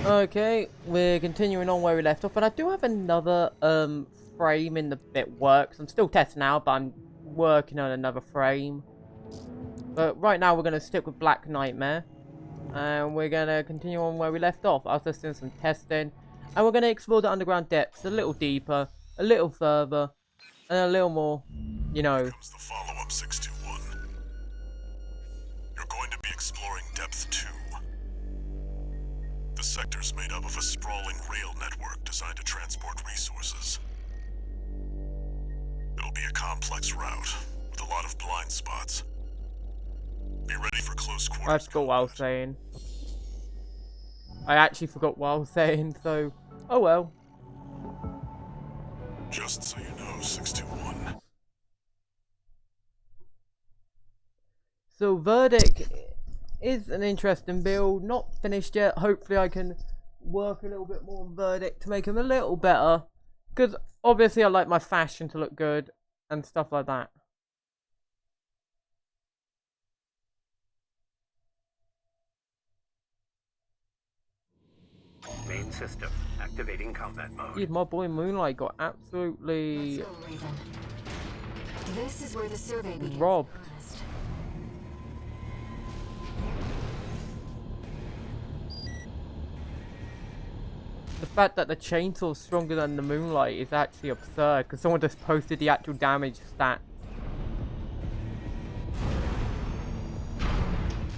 Okay, we're continuing on where we left off, and I do have another frame in the bit works. I'm still testing out, but I'm working on another frame. But right now we're gonna stick with Black Nightmare, and we're gonna continue on where we left off. I was just doing some testing, and we're gonna explore the underground depths a little deeper, a little further, and a little more, you know. Here comes the follow-up 621. You're going to be exploring Depth 2. The sector's made up of a sprawling rail network designed to transport resources. It'll be a complex route, with a lot of blind spots. Be ready for close quarters. I forgot what I was saying. I actually forgot what I was saying, so... oh well. Just so you know, 621. So, Verdict is an interesting build. Not finished yet. Hopefully I can work a little bit more on Verdict to make him a little better. Because, obviously, I like my fashion to look good and stuff like that. Main system activating combat mode. Dude, my boy Moonlight got absolutely Let's go, Raven. This is where the survey begins. robbed. Ernest. The fact that the chainsaw is stronger than the Moonlight is actually absurd, because someone just posted the actual damage stat.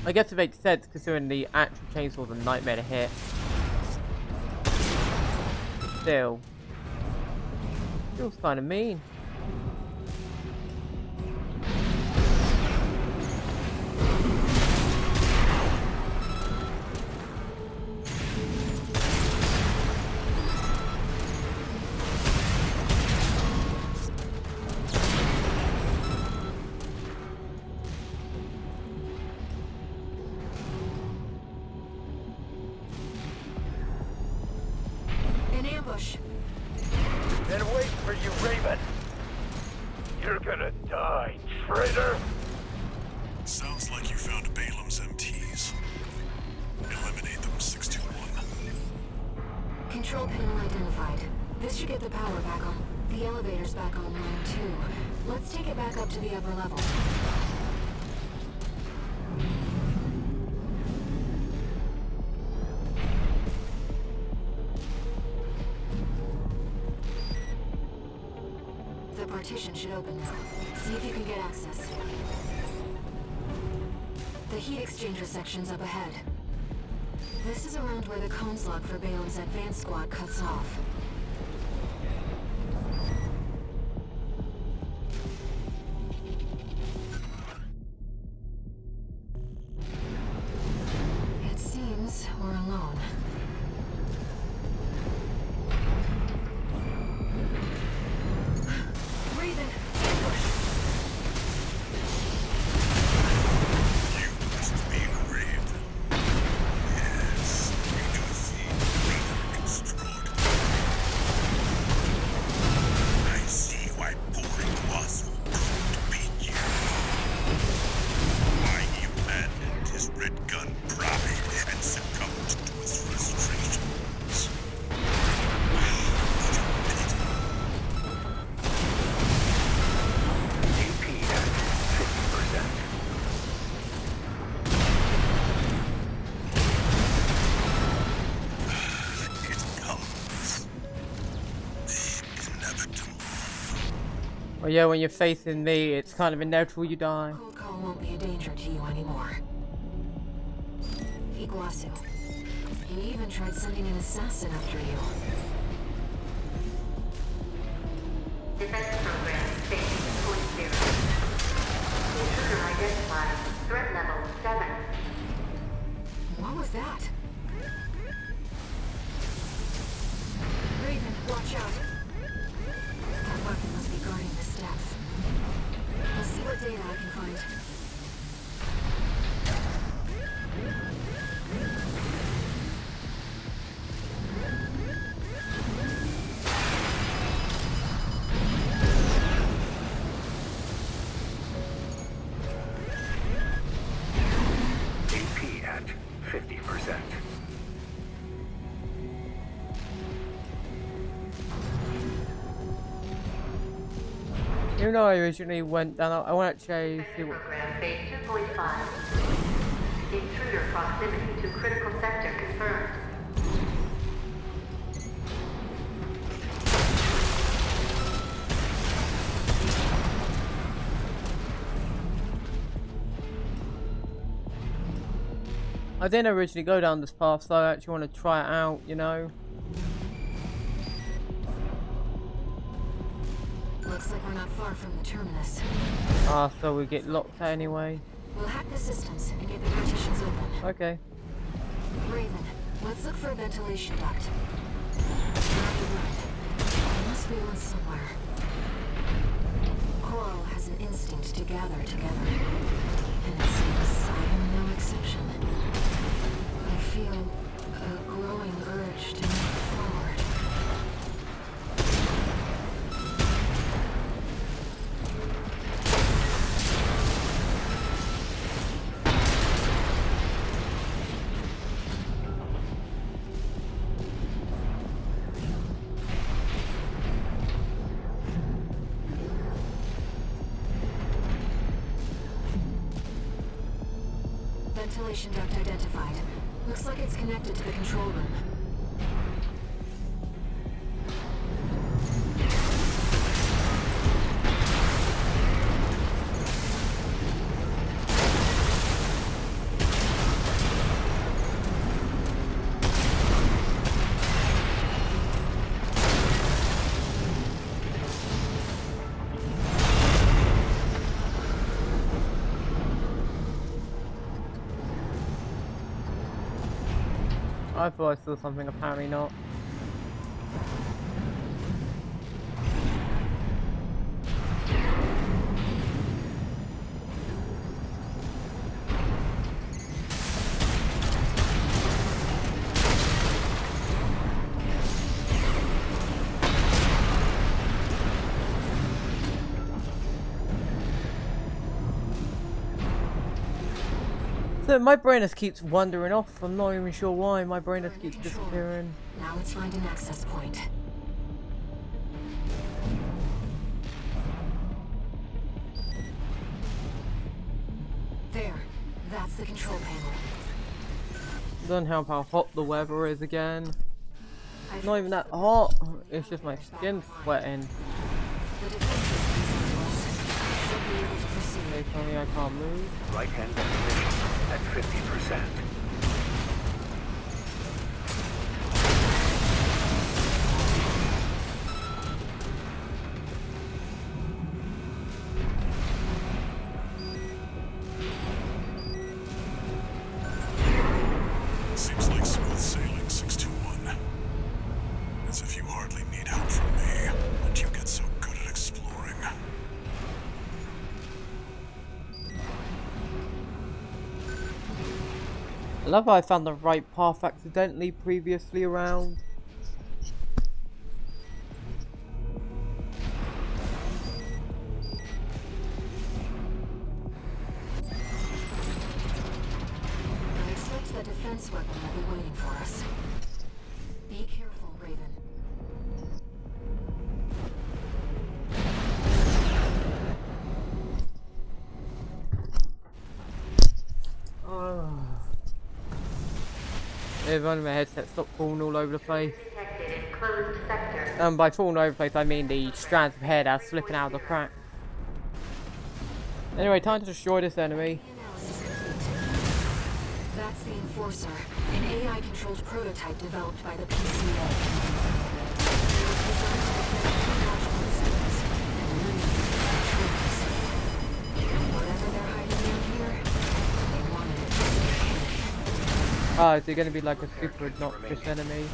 I guess it makes sense considering the actual chainsaw is a nightmare to hit. Still. Feels kind of mean. An ambush. Then wait for you, Raven. You're gonna die, traitor. Sounds like you found Balaam's MTs. Eliminate them, 621. Control panel identified. This should get the power back on. The elevator's back online too. Let's take it back up to the upper level. The partition should open now. See if you can get access. The heat exchanger section's up ahead. This is around where the comms log for Balaam's advanced squad cuts off. It seems we're alone. Raven, ambush! You must be Raven. Yes, you do see Raven construct. I see why pouring was couldn't beat you. Why he abandoned his red gun pride and succumbed to his frustrations. What a pity. AP at 50%. It comes. The inevitable. Well, yeah, when you're facing me, it's kind of inevitable you die. Cold call won't be a danger to you anymore. Iguazu. He even tried sending an assassin after you. Defense program staging point zero. Intruder identified. Threat level 7. What was that? Raven, watch out. That weapon must be guarding the steps. I'll see what data I can find. AP at 50%. Even though I originally went down, I want to actually see what. Program phase 2.5. Intruder proximity to critical sector confirmed. I didn't originally go down this path, so I actually want to try it out, you know. Looks like we're not far from the terminus. Ah, so we get locked anyway. We'll hack the systems and get the partitions open. Okay. Raven, let's look for a ventilation duct. There must be one somewhere. Coral has an instinct to gather together. And it seems I am no exception. I feel a growing urge to move forward. Ventilation duct identified. Looks like it's connected to the control room. I thought I saw something, apparently not. So my brain just keeps wandering off. I'm not even sure why. My brain just keeps disappearing. Now let's find an access point. There. That's the control panel. Doesn't help how hot the weather is again. Not even that hot. It's just my skin sweating. The defenses should be able to proceed. They tell me I can't move. Right-hand ventilation at 50%. Seems like smooth sailing, 621. As if you hardly need help from me, and you get so good at exploring. I love how I found the right path accidentally previously around. I expect the defense weapon will be waiting for us. Be careful, Raven. If only my headset stopped falling all over the place. Detected in closed sector. By falling over the place, I mean the strands of hair that's slipping out of the crack. Anyway, time to destroy this enemy. Analysis complete. That's the Enforcer, an AI-controlled prototype developed by the PCA. It was designed to defend international systems and millions of controllers. Whatever they're hiding out here, they wanted it to stay hidden. Ah, is it going to be like a super obnoxious enemy?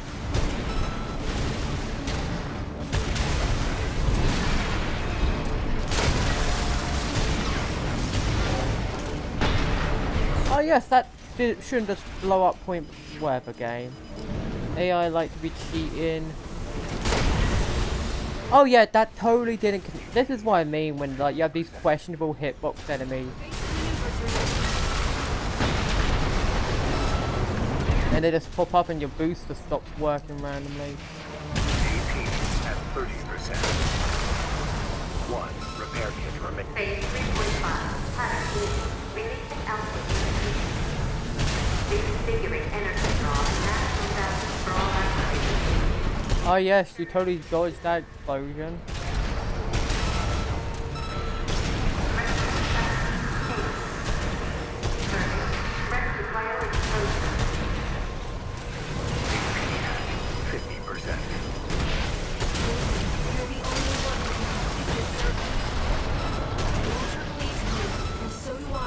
Oh yes, that shouldn't just blow up point whatever game. AI like to be cheating. Oh yeah, that totally didn't. This is what I mean when like you have these questionable hitbox enemies. And they just pop up and your booster stops working randomly. AP at 30%. 1, repair kit remaining. Phase 3.5. Pattern E. Releasing output limitation. Reconfiguring energy draw and maximum balance for all activities. Oh yes, you totally dodged that explosion. Rescue priority closure. 50%. You're the only one who can complete this survey. Walter believes in you, and so do I.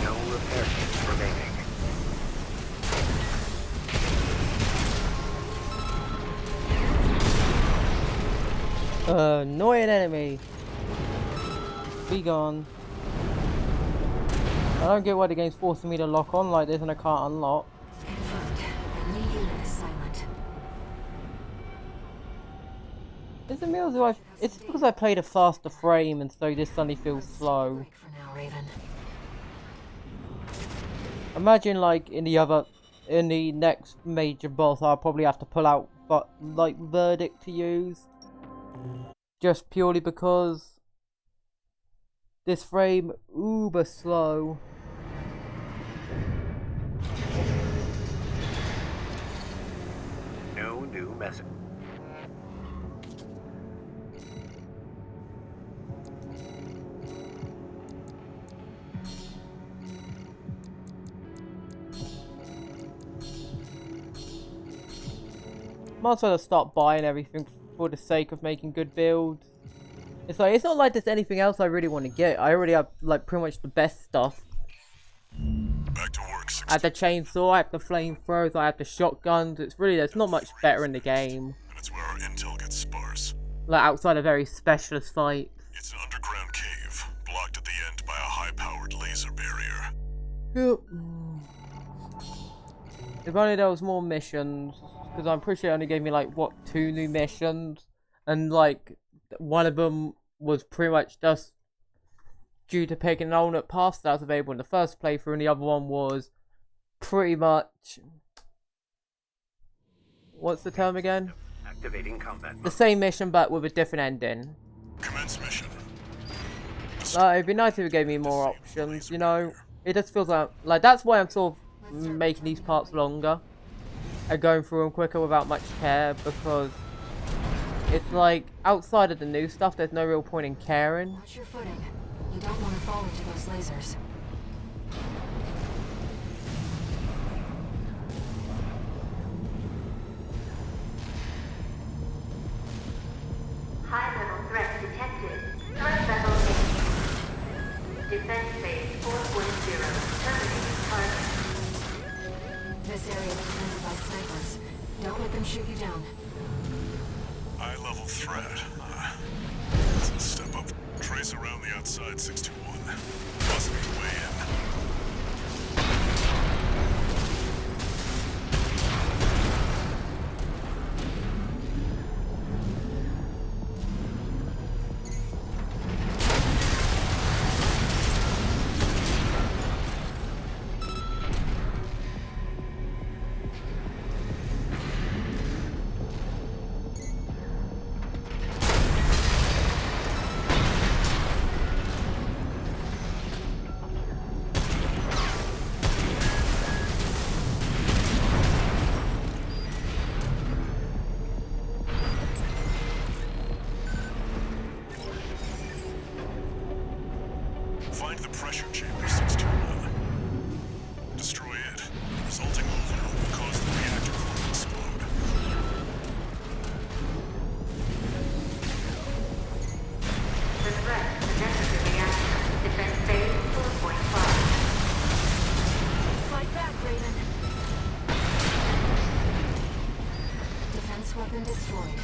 No repair kits remaining. Annoying enemy. Be gone. I don't get why the game's forcing me to lock on like this and I can't unlock. Confirmed. Enemy unit is silent. Is it me or do I... It's because I played a faster frame and so this suddenly feels slow. Break for now, Raven. Imagine like in the next major boss I'll probably have to pull out like Verdict to use. Just purely because this frame uber slow. No new message. Might as well start buying everything for the sake of making good builds. It's like, it's not like there's anything else I really want to get. I already have like pretty much the best stuff. Back to work, I have the chainsaw, I have the flamethrowers, I have the shotguns. It's really, there's not much better in the game. and it's where our intel gets sparse. Like outside of very specialist fights. It's an underground cave, blocked at the end by a high-powered laser barrier. Yep. If only there was more missions. Because I'm pretty sure it only gave me like, what, 2 new missions? And like, one of them was pretty much just due to picking an alternate path that was available in the first playthrough, and the other one was pretty much, what's the term again? Activating combat The mode. same mission but with a different ending. Commence mission. It'd be nice if it gave me more options, you know? It just feels like that's why I'm sort of making these parts longer and going through them quicker without much care, because it's like, outside of the new stuff, there's no real point in caring. Watch your footing. You don't want to fall into those lasers. High-level threat detected. Threat level 8. Defense phase 4.0. Terminating target. This area is defended by snipers. Don't let them shoot you down. High-level threat. It's a step up. Trace around the outside, 621. Must be way in. Find the pressure chamber, 621. Destroy it. The resulting overload will cause the reactor core to explode. The threat to the necessary reactor. Defense phase 4.5. Fight back, Raven. Defense weapon destroyed.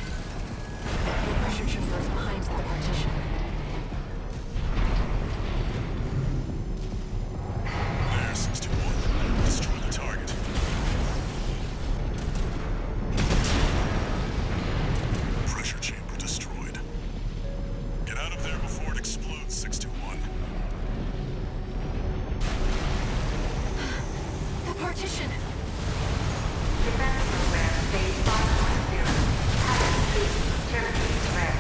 The pressure chamber is behind that partition. There, 621. Destroy the target. Pressure chamber destroyed. Get out of there before it explodes, 621. The partition! Defense program phase 5.0. Pattern B. Terminating threat.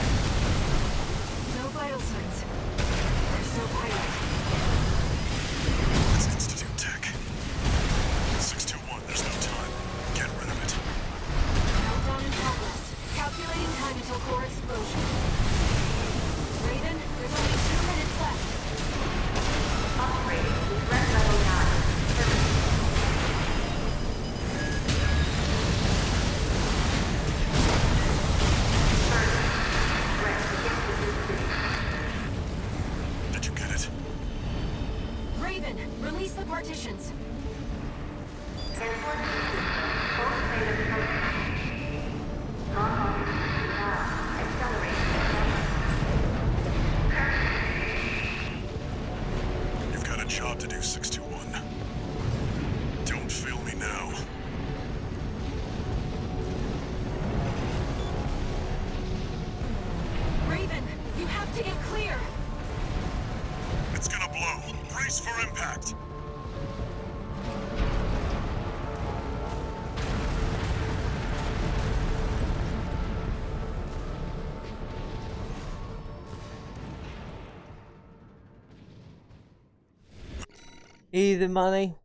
Easy money.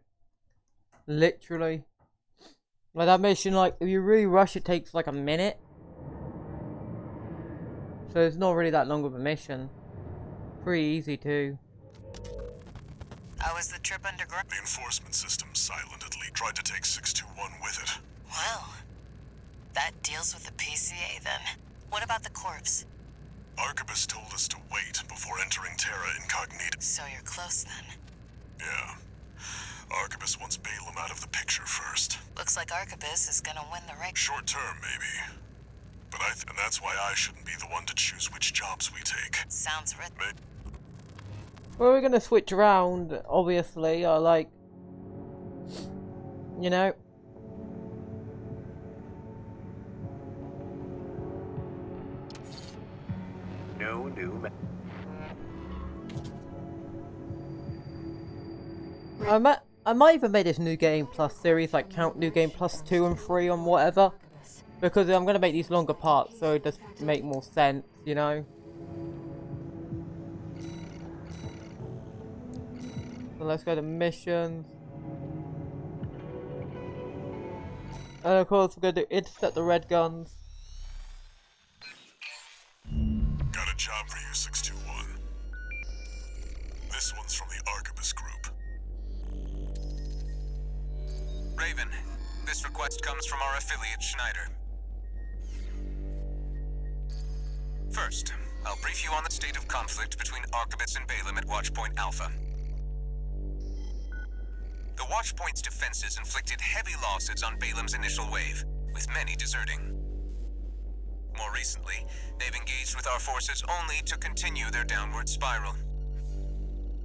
Literally. Like that mission, like, if you really rush, it takes like a minute. So it's not really that long of a mission. Pretty easy too. How was the trip underground? The enforcement system silently tried to take 621 with it. Well, that deals with the PCA then. What about the corpse? Arquebus told us to wait before entering Terra Incognita. So you're close then. Yeah. Arquebus wants Balaam out of the picture first. Looks like Arquebus is gonna win the race. Short term, maybe. But and that's why I shouldn't be the one to choose which jobs we take. Sounds rich. Well, we're gonna switch around, obviously. I like, you know. No new. I might even make this New Game Plus series, like count New Game Plus 2 and 3 on whatever. Because I'm gonna make these longer parts, so it does make more sense, you know. So let's go to missions. And of course, we're going to intercept the red guns. Got a job for you, 621. This one's from the Arquebus group. Raven, this request comes from our affiliate, Schneider. First, I'll brief you on the state of conflict between Arquebus and Balaam at Watchpoint Alpha. The Watchpoint's defenses inflicted heavy losses on Balaam's initial wave, with many deserting. More recently, they've engaged with our forces only to continue their downward spiral.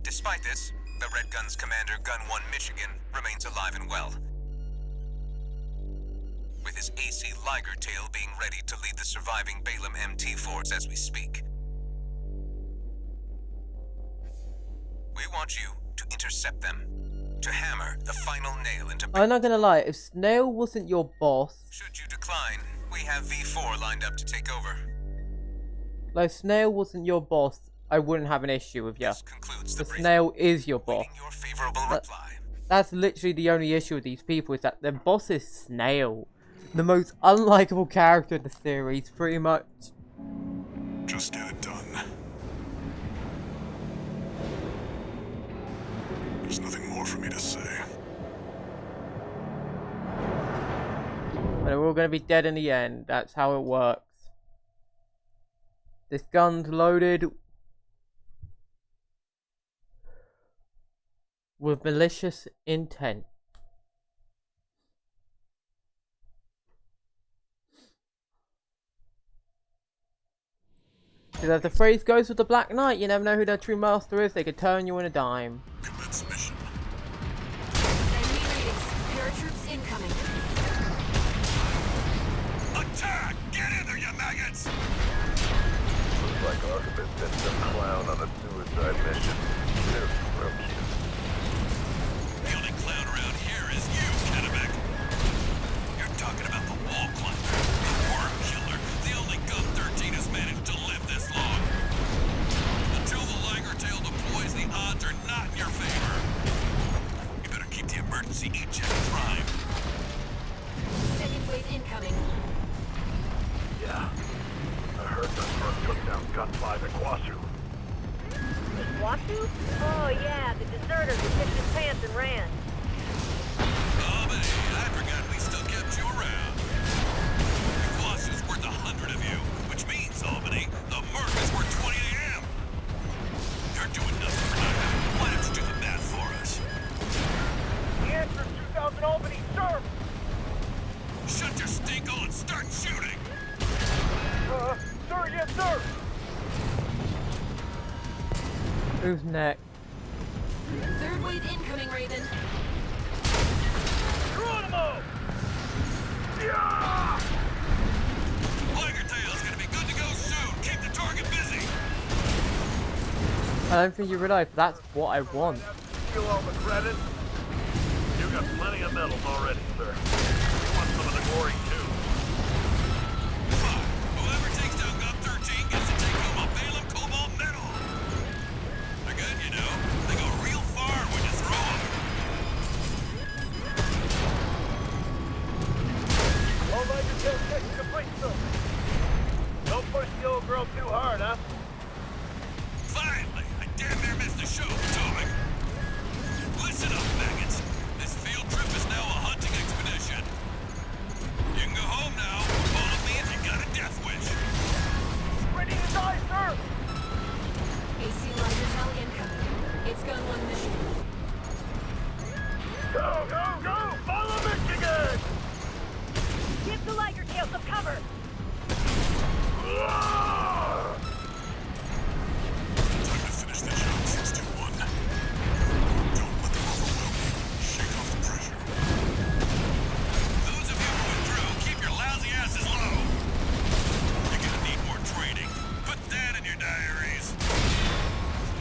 Despite this, the Red Gun's commander, Gun 1 Michigan, remains alive and well, with his AC Liger Tail being ready to lead the surviving Balaam MT force as we speak. We want you to intercept them, to hammer the final nail into... I'm not gonna lie, if Snail wasn't your boss... Should you decline, we have V4 lined up to take over. Like, if Snail wasn't your boss, I wouldn't have an issue with you. This concludes the The briefing. Snail is your boss. Waiting your favorable reply. That's literally the only issue with these people, is that their boss is Snail. The most unlikable character in the series, pretty much. Just get it done. There's nothing more for me to say. And we're all gonna be dead in the end. That's how it works. This gun's loaded with malicious intent. Because as the phrase goes with the Black Knight, you never know who their true master is. They could turn you in a dime. Commence mission. Enemy readings. Paratroops incoming. Attack! Get in there, you maggots! Looks like Arquebus sent some clown on a suicide mission. They're real cute. The only clown around here is you, Kennebec. You're talking about the wall climber, the worm killer, the only Gun 13 has managed to live this long. Until the Liger Tail deploys, the odds are not in your favor. You better keep the emergency eject prime. Second wave incoming. Yeah. I heard that Merc took down Gun 5 at Kwasu. Wasu? Oh yeah, the deserter who kicked his pants and ran. Oh, but I forgot we still kept you around. The Colossus worth 100 of you, which means, Albany, the Merc is worth 20 of him. You're doing nothing for nothing. Why don't you do the math for us? The answer is 2000 Albany, sir! Shut your stinkhole and start shooting! Sir, yes, sir! Who's next? Third wave incoming, Raven. Geronimo! Yeah! Liger Tail's gonna be good to go soon. Keep the target busy. I don't think you realise that's what I want. Steal all the credit? You got plenty of medals already, sir. You want some of the glory, too. Fine. Whoever takes down Gun 13 gets to take home a Balaam Cobalt medal. They're good, you know. They go real far when you throw them. Kill check complete, sir. Don't push the old girl too hard, huh? Finally! I damn near missed the show, Potomac! Listen up, maggots! This field trip is now a hunting expedition. You can go home now. All it means you got a death wish. Ready to die, sir! AC Liger Tally incoming. It's gun 1 mission. Go, go, go! Follow Michigan! Give the Liger Tail some cover! Ah! Time to finish the job, 621. Don't let them overwhelm you. Shake off the pressure. Those of you who withdrew, keep your lousy asses low. You're gonna need more training. Put that in your diaries.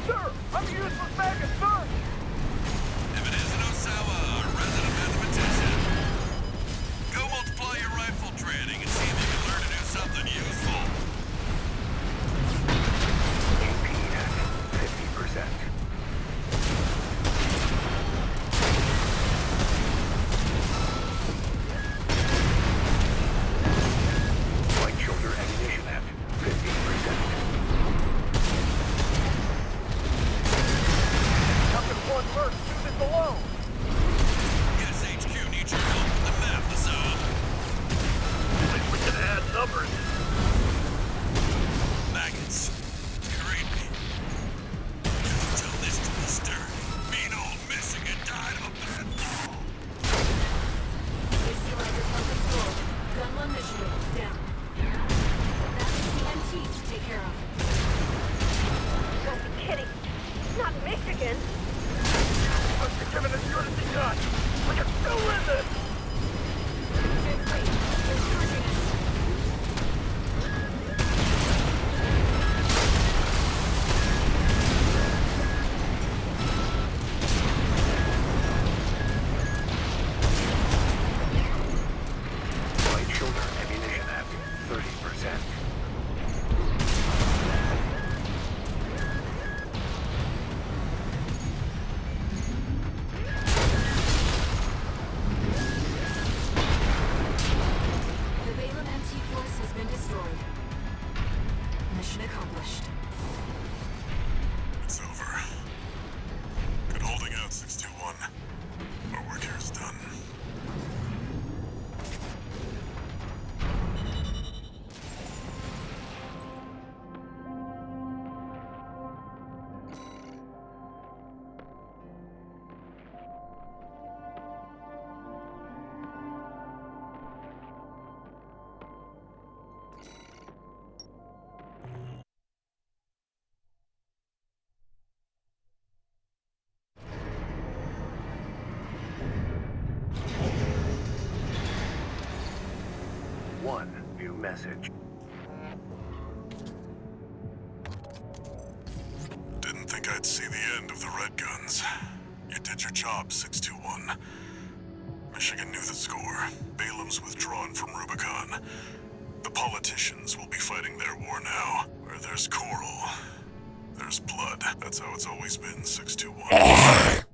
Sir, I'm a useless maggot, sir! If it isn't Osawa, a resident mathematician, go multiply your rifle training and see if you can learn to do something useful. AP at 50%. Light shoulder ammunition at 50%. Nothing one merc, do this alone! SHQ needs your help with the math, Osawa. At least we can add numbers. Maggots. Greet me. Tell this to the stern. Mean old Michigan died of a bad fall. AC Liger focus full. Gun 1 mission. Down. That is the MT to take care of. You gotta be kidding. Not Michigan. Must be given as good as he got. We can still win this! Victory. They're charging us. Light shoulder ammunition at 30%. The Balaam MT force has been destroyed. Mission accomplished. It's over. Good holding out, 621. Our work here is done. One new message. Didn't think I'd see the end of the Red Guns. You did your job, 621. Michigan knew the score. Balaam's withdrawn from Rubicon. The politicians will be fighting their war now. Where there's coral, there's blood. That's how it's always been, 621.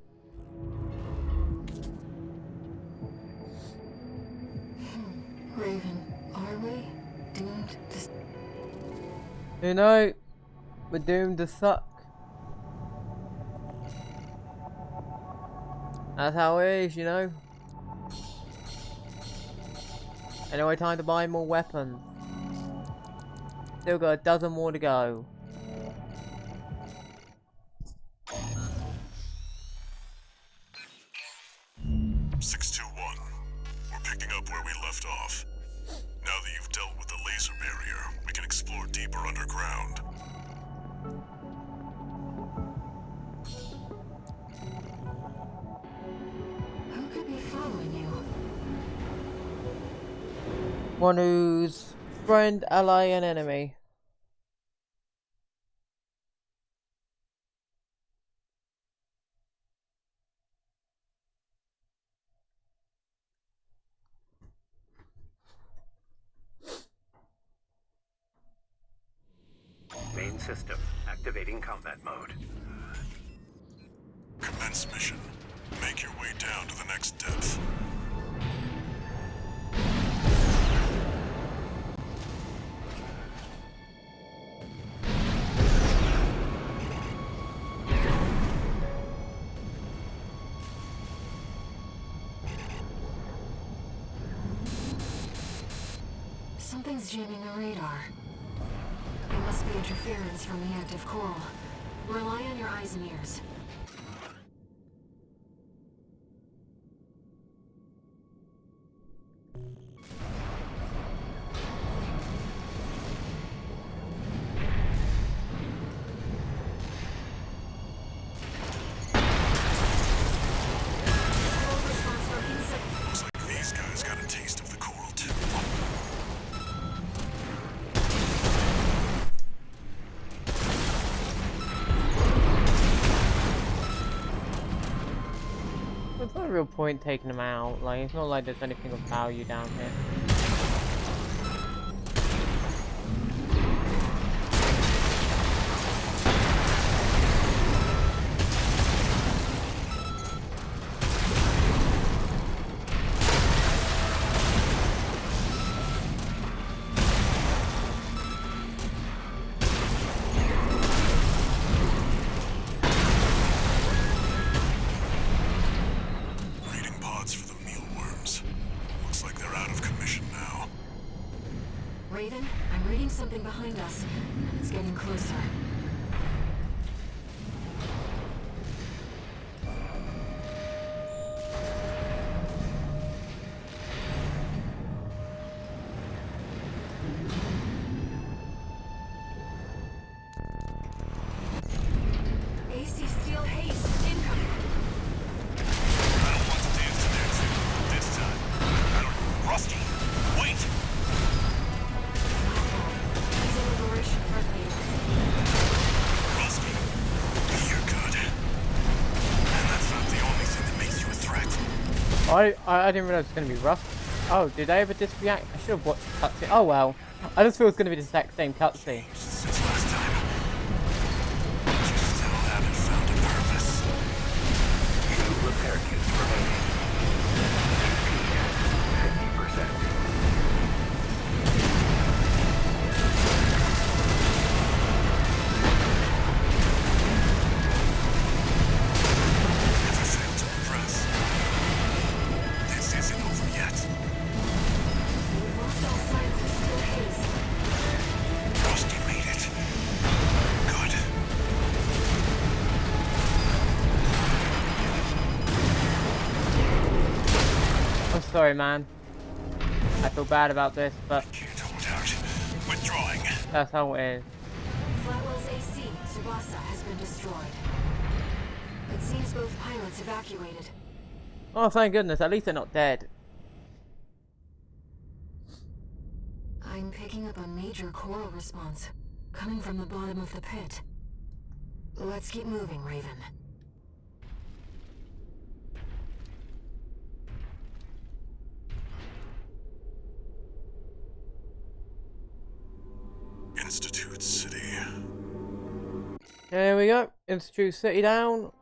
Raven, are we doomed to... You know, we're doomed to suck. That's how it is, you know. Anyway, time to buy more weapons. Still got a dozen more to go. We're picking up where we left off. Now that you've dealt with the laser barrier, we can explore deeper underground. Who could be following you? One who's friend, ally, and enemy. Main system activating combat mode. Commence mission. Make your way down to the next depth. Something's jamming the radar. It must be interference from the active coral. Rely on your eyes and ears. Looks like these guys got a taste of the coral too. There's no real point taking them out. Like, it's not like there's anything of value down here. Breeding pods for the mealworms. Looks like they're out of commission now. Raven, I'm reading something behind us. It's getting closer. AC steel haste incoming. I don't want to dance to their tune. This time. I don't... Rusty! Wait! He's a liberation friendly. Rusty! You're good. And that's not the only thing that makes you a threat. I didn't realize it was going to be rough. Oh, did they ever disreact? I should have watched the cutscene. Oh well. I just feel it's going to be the exact same cutscene. Since last time. You still haven't found a purpose. Two repair kits remaining. 50%. Never failed to impress. This isn't over yet. We've lost all signs of steel haste. Rusty made it. Good. I'm sorry, man. I feel bad about this, but Can't hold out. Withdrawing. that's how it is. Flatwell's AC, Tsubasa, has been destroyed. It seems both pilots evacuated. Oh, thank goodness. At least they're not dead. I'm picking up a major coral response, coming from the bottom of the pit. Let's keep moving, Raven. Institute City. There we go. Institute City down.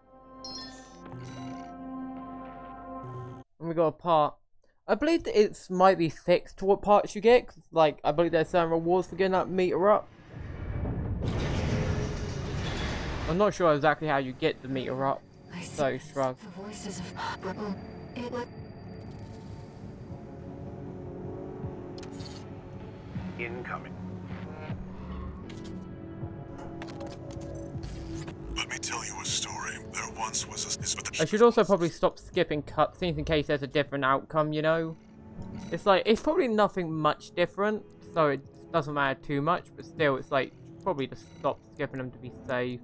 And we got a part. I believe that it might be fixed to what parts you get. 'Cause, like, I believe there's some rewards for getting that meter up. I'm not sure exactly how you get the meter up. I So sense shrug. the voices of it let Incoming. Let me tell you a story. There once was a... I should also probably stop skipping cutscenes in case there's a different outcome, you know? It's like, it's probably nothing much different, so it doesn't matter too much, but still, it's like, probably just stop skipping them to be safe.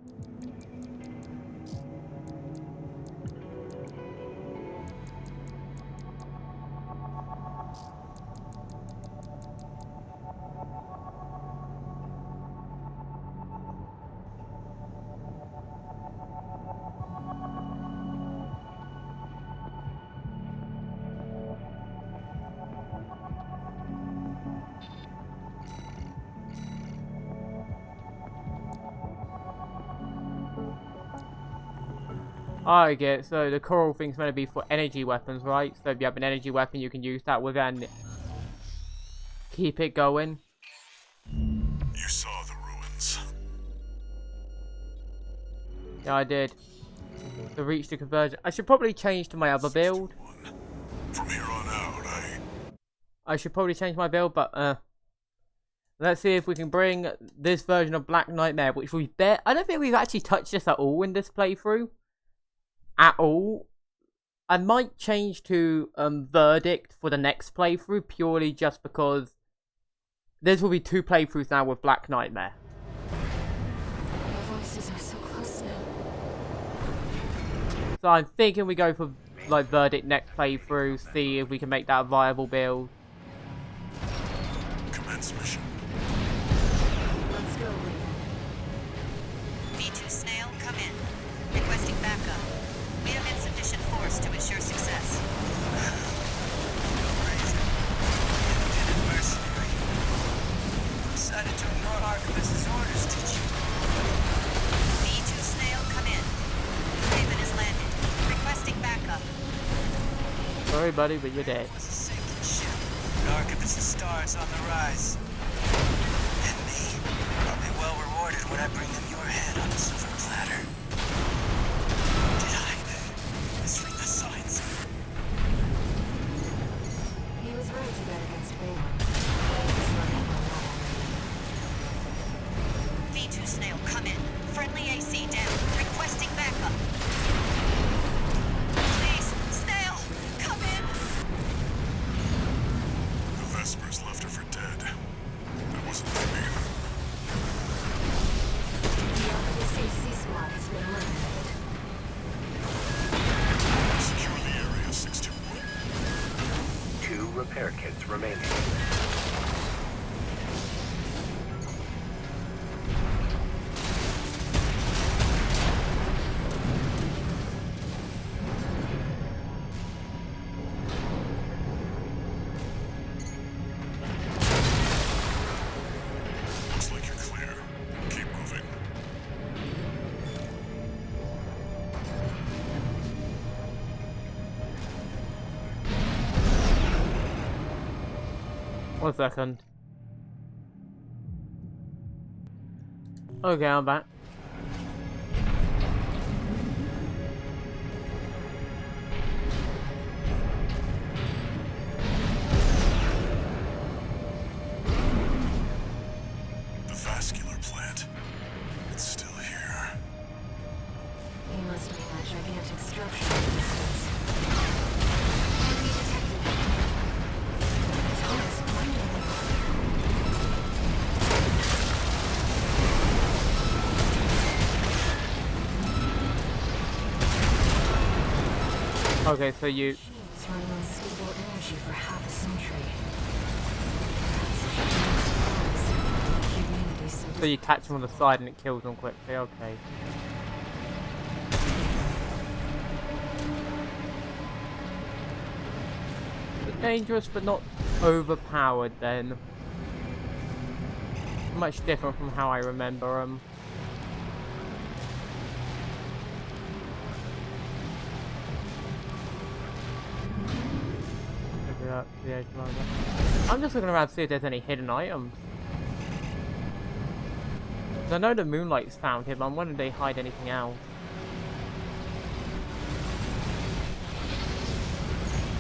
I get it. So the coral thing's meant to be for energy weapons, right? So if you have an energy weapon, you can use that with it and keep it going. You saw the ruins. Yeah, I did. To reach the conversion. I should probably change to my other build. From here on out, I should probably change my build, but Let's see if we can bring this version of Black Nightmare, which we bet. I don't think we've actually touched this at all in this playthrough. At all. I might change to Verdict for the next playthrough, purely just because this will be 2 playthroughs now with Black Nightmare. Your voices are so close now. So I'm thinking we go for like Verdict next playthrough, see if we can make that a viable build. Commence mission. Let's go, Raven. V2 Snail, come in. Requesting backup. We have insufficient force to ensure success. Decided to ignore Archivist's orders, did you? V2 Snail, come in. Raven has landed. Requesting backup. Sorry buddy, but you're dead. It was a sinking ship. The Archivist's stars on the rise. And me. I'll be well rewarded when I bring them your head on a silver platter. Did I misread the signs? He was right to bet against Balaam. He's running on that already. V2 Snail, come in. Friendly AC down. Requesting backup. Please, Snail, come in. The Vespers left her for dead. That wasn't for me. The Archivist AC squad has been eliminated. Secure the area, 621. 2 repair kits remaining. Looks like you're clear. Keep moving. One second. Okay, I'm back. The vascular plant. It's still here. He must be that gigantic structure in the distance. Enemy detected. Thomas blinding me. Okay, so you... Machines running on stable energy for half a century. Humanity So you catch them on the side and it kills them quickly, okay. Bit dangerous but not overpowered then. Much different from how I remember them. I'm just looking around to see if there's any hidden items. 'Cause I know the Moonlight's found him, I'm wondering if they hide anything else.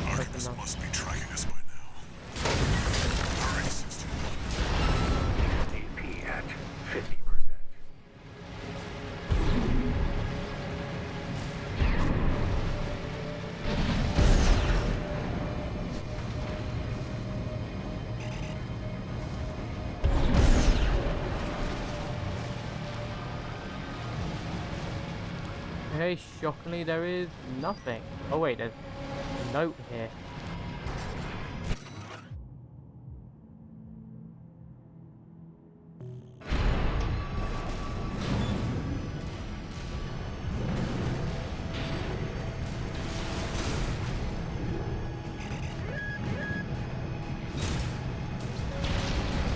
Archivist must be tracking us by now. Hurry, 621. AP at 50%. Okay, shockingly there is nothing. Oh wait, there's a note here.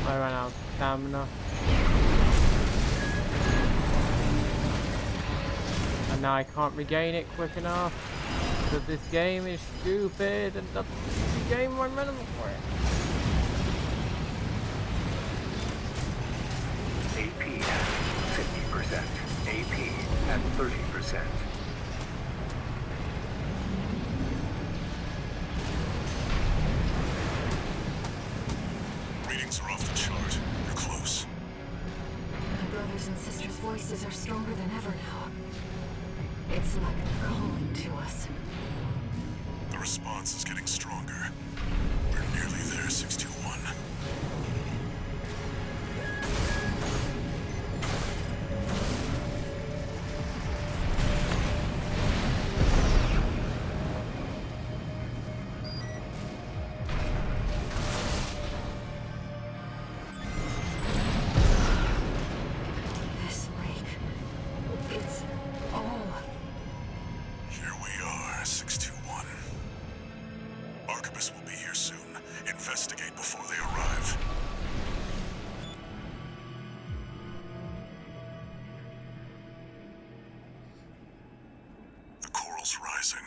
I ran out of stamina. And now I can't regain it quick enough. Because this game is stupid and doesn't regain my mana for it. AP at 50%. AP at 30%. Readings are off the chart. You're voices are stronger than ever now. It's like they're calling to us. The response is getting stronger. We're nearly there, 621. This lake, it's all... Here we are, 621. Arquebus will be here soon. Investigate before they arrive. The coral's rising.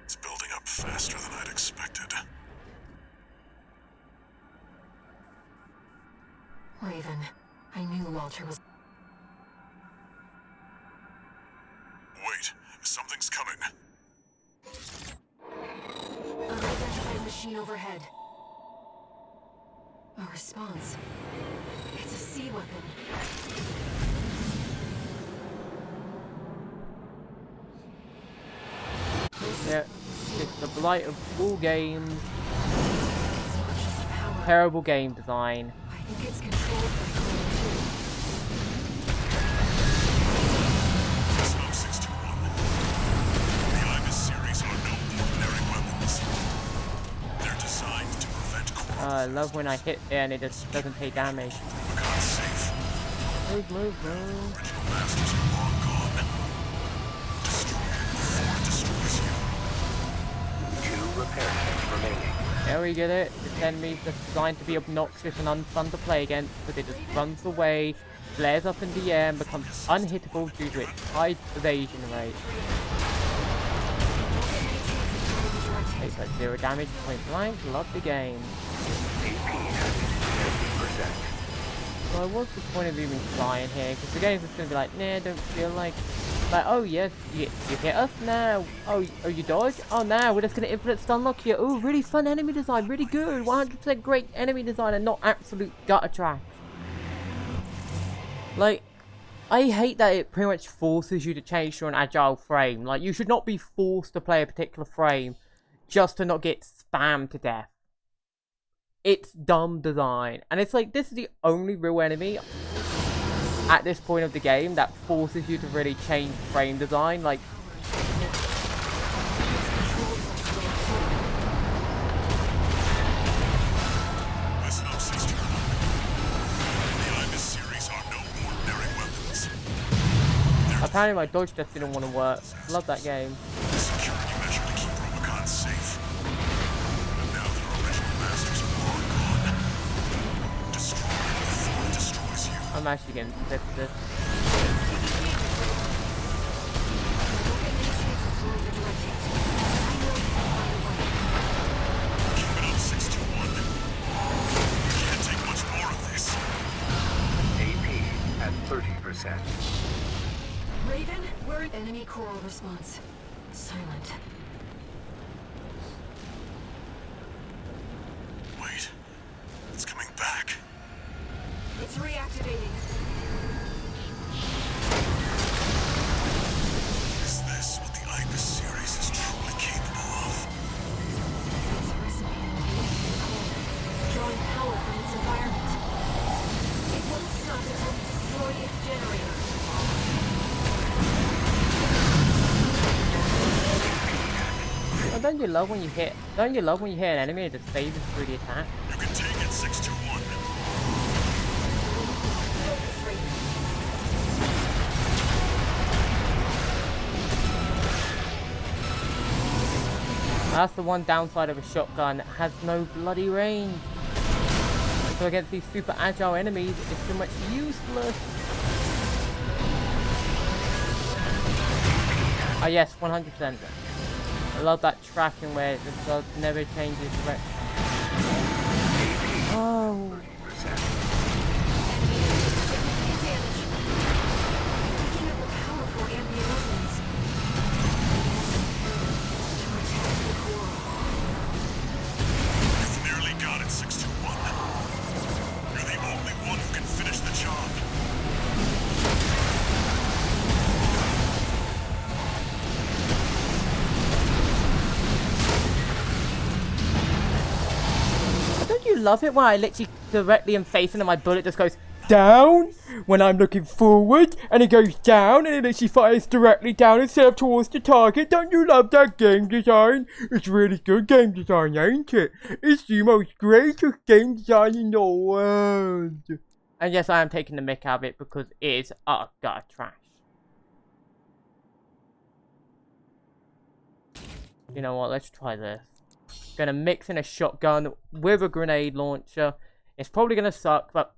It's building up faster than I'd expected. Raven, I knew Walter was... Wait, something's coming. Unidentified machine overhead. A response. It's a sea weapon. Yeah, it's the blight of all games. It's not just power. Terrible game design. I think it's controlled by Coral too. Listen up, 621. The Ibis series are no ordinary weapons. They're designed to prevent coral. I love when I hit it and it just doesn't take damage. Rubicon's safe. Move, move, move. Original masters are long gone. Destroy it before it destroys you. 2 repair kits remaining. There we get it. This enemy's just designed to be obnoxious and unfun to play against, but it just runs away, flares up in the air, and becomes unhittable due to its high evasion rate. Takes like 0 damage, point blank, love the game. AP at 50%. So what's the point of even trying here? Because the game's just gonna be like, nah, don't feel like, oh yes, you hit us now. Oh, you dodge? Oh, now we're just gonna infinite stun lock you. Oh, really fun enemy design, really good, 100% great enemy design, and not absolute gutter trash. Like, I hate that it pretty much forces you to change to an agile frame. Like, you should not be forced to play a particular frame just to not get spammed to death. It's dumb design. And it's like, this is the only real enemy at this point of the game that forces you to really change frame design. Like, Listen up, 621. The Ibis series are no ordinary weapons. apparently my dodge just didn't want to work. Love that game. A security measure to keep Rubicon safe. But now their original masters are long gone. Destroy it before it destroys you. I'm actually getting sick of this. Keep it up, 621. We can't take much more of this. AP at 30%. Raven, we're enemy coral response. Silent. Wait. It's coming back. It's reactivating. Is this what the Ibis series is truly capable of? It's a recipe for drawing power from its environment. It won't stop until we destroy its generator. Oh, don't you love when you hit an enemy and it just phases through the attack? You can take it, 621. Focus, Raven. That's the one downside of a shotgun. It has no bloody range. So against these super agile enemies, it's pretty much useless. Oh yes, 100%. I love that tracking where it just does never changes direction. Oh. 30%. Picking up a powerful ambient resonance. To protect the coral. You've nearly got it, 621. You're the only one who can finish the love it when I literally directly am facing and my bullet just goes down when I'm looking forward, and it goes down and it literally fires directly down instead of towards the target. Don't you love that game design? It's really good game design, ain't it? It's the most greatest game design in the world. And yes, I am taking the mick out of it because it is utter gutter trash. You know what, let's try this. Gonna mix in a shotgun with a grenade launcher. It's probably gonna suck, but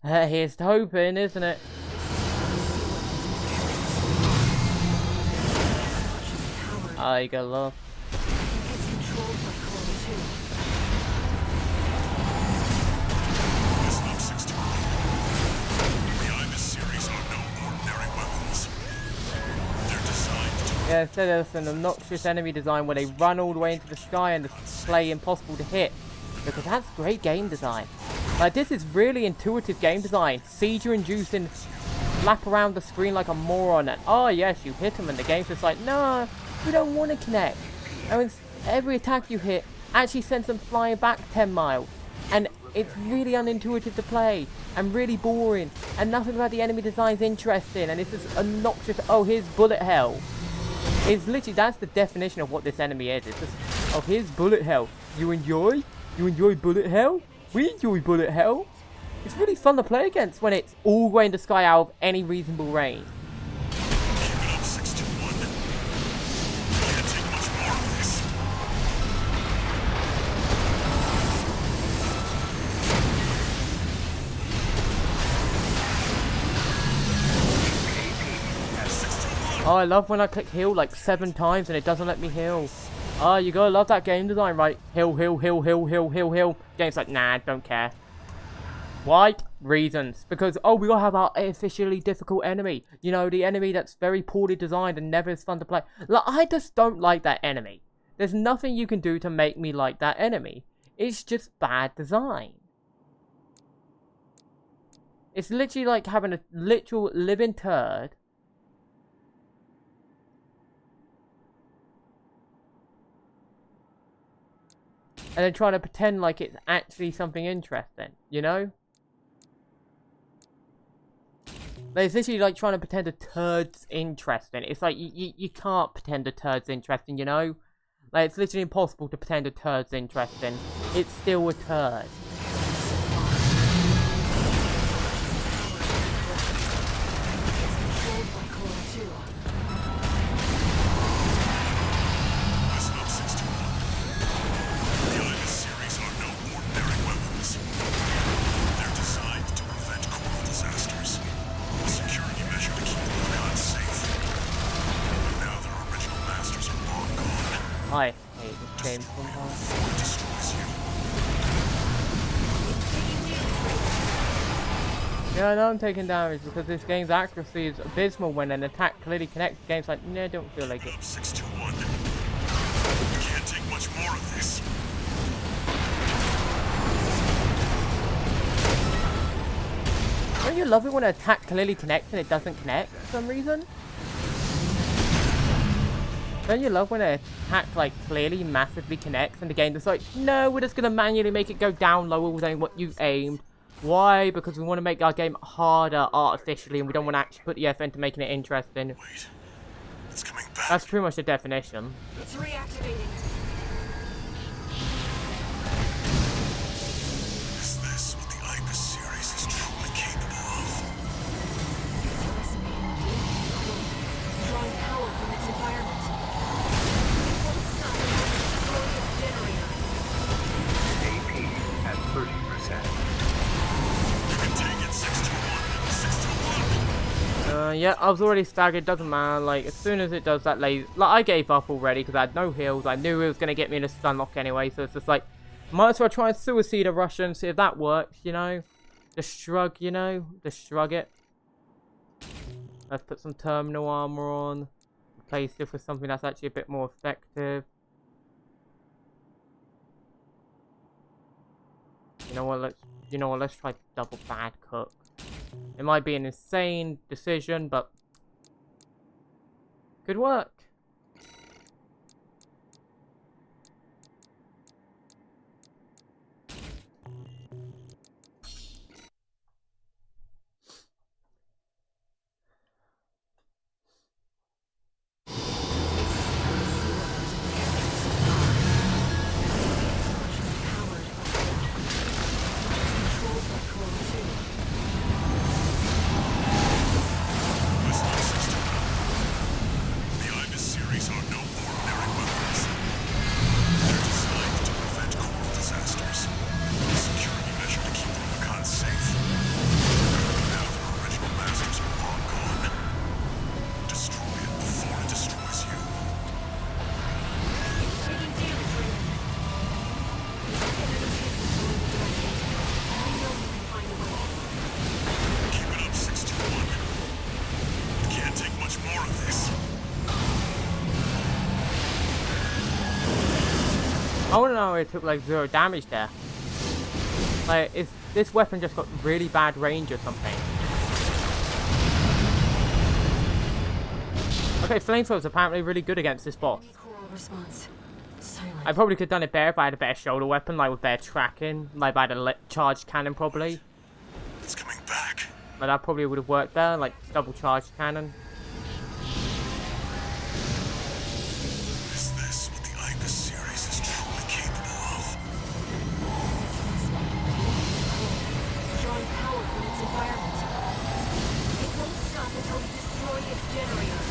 here's to hoping, isn't it? I got love. Yeah, instead of an obnoxious enemy design where they run all the way into the sky and display impossible to hit. Because that's great game design. Like, this is really intuitive game design. Seizure inducing, flap around the screen like a moron, and oh yes, you hit them, and the game's just like, no, we don't want to connect. And every attack you hit actually sends them flying back 10 miles. And it's really unintuitive to play, and really boring, and nothing about the enemy design is interesting, and it's just obnoxious. Oh, here's bullet hell. It's literally, that's the definition of what this enemy is. It's just, oh, here's bullet hell. You enjoy? You enjoy bullet hell? We enjoy bullet hell. It's really fun to play against when it's all going to sky out of any reasonable range. Keep it up, 621. Can't take much more of this. Oh, I love when I click heal like 7 times and it doesn't let me heal. Oh, you gotta love that game design, right? Heal, heal, heal, heal, heal, heal, heal. Game's like, nah, don't care. Why? Reasons. Because, oh, we gotta have our artificially difficult enemy. You know, the enemy that's very poorly designed and never is fun to play. Like, I just don't like that enemy. There's nothing you can do to make me like that enemy. It's just bad design. It's literally like having a literal living turd. And then trying to pretend like it's actually something interesting, you know? Like, it's literally like trying to pretend a turd's interesting. It's like, you can't pretend a turd's interesting, you know? Like, it's literally impossible to pretend a turd's interesting. It's still a turd. I hate this game sometimes. Yeah, I know I'm taking damage because this game's accuracy is abysmal when an attack clearly connects. The game's like, nah, I don't feel like it. 621. We can't take much more of this. Don't you love it when an attack clearly connects and it doesn't connect for some reason? Don't you love when an attack, like, clearly massively connects and the game is like, no, we're just going to manually make it go down lower than what you aimed. Why? Because we want to make our game harder artificially and we don't want to actually put the effort into making it interesting. Wait, it's coming back. That's pretty much the definition. It's reactivating. Is this what the Ibis series is truly capable of? Drawing power from its environment. AP at 30%. You can take it, 621. 621. Yeah, I was already staggered, doesn't matter, like, as soon as it does that like, I gave up already, because I had no heals, I knew it was going to get me in a stun lock anyway, so it's just like, might as well try and suicide a Russian, see if that works, you know? Just shrug, you know? Just shrug it. Let's put some terminal armor on, replace it with something that's actually a bit more effective. You know what, let's try double bad cook. It might be an insane decision, but good work. I want to know how it took like 0 damage there. Like, is this weapon just got really bad range or something? Okay, flamethrowers apparently really good against this boss. Response. Silent. I probably could have done it better if I had a better shoulder weapon, like with better tracking, like if I had a charged cannon probably. It's coming back. But that probably would have worked better, like double charged cannon. Is this what the Ibis series is truly capable of? Drawing power from its environment. It won't stop until we destroy its generator.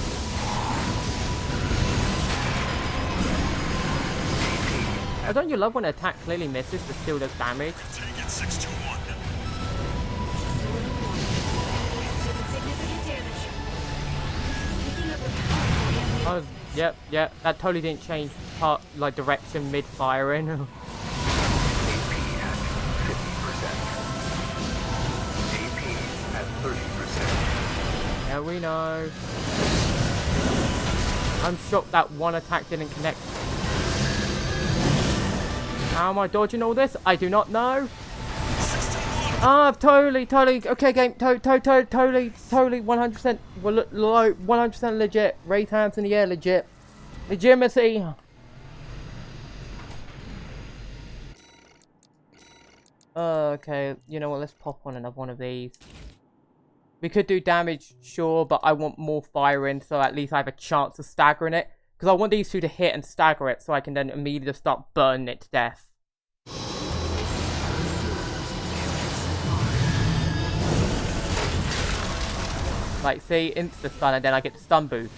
Don't you love when an attack clearly misses but still does damage? Take it, 621. Significant damage. Picking up a powerful Oh, yep. That totally didn't change part, like direction mid-firing. AP at 50%. AP at 30%. Yeah, we know. I'm shocked that one attack didn't connect. How am I dodging all this? I do not know. Ah, totally. Okay, game. Totally. 100%. Well, 100% legit. Raise hands in the air. Legit. Legitimacy. Okay. You know what? Let's pop on another one of these. We could do damage, sure, but I want more firing, so at least I have a chance of staggering it. Because I want these two to hit and stagger it, so I can then immediately start burning it to death. Like, see, insta-stun, and then I get the stun boost.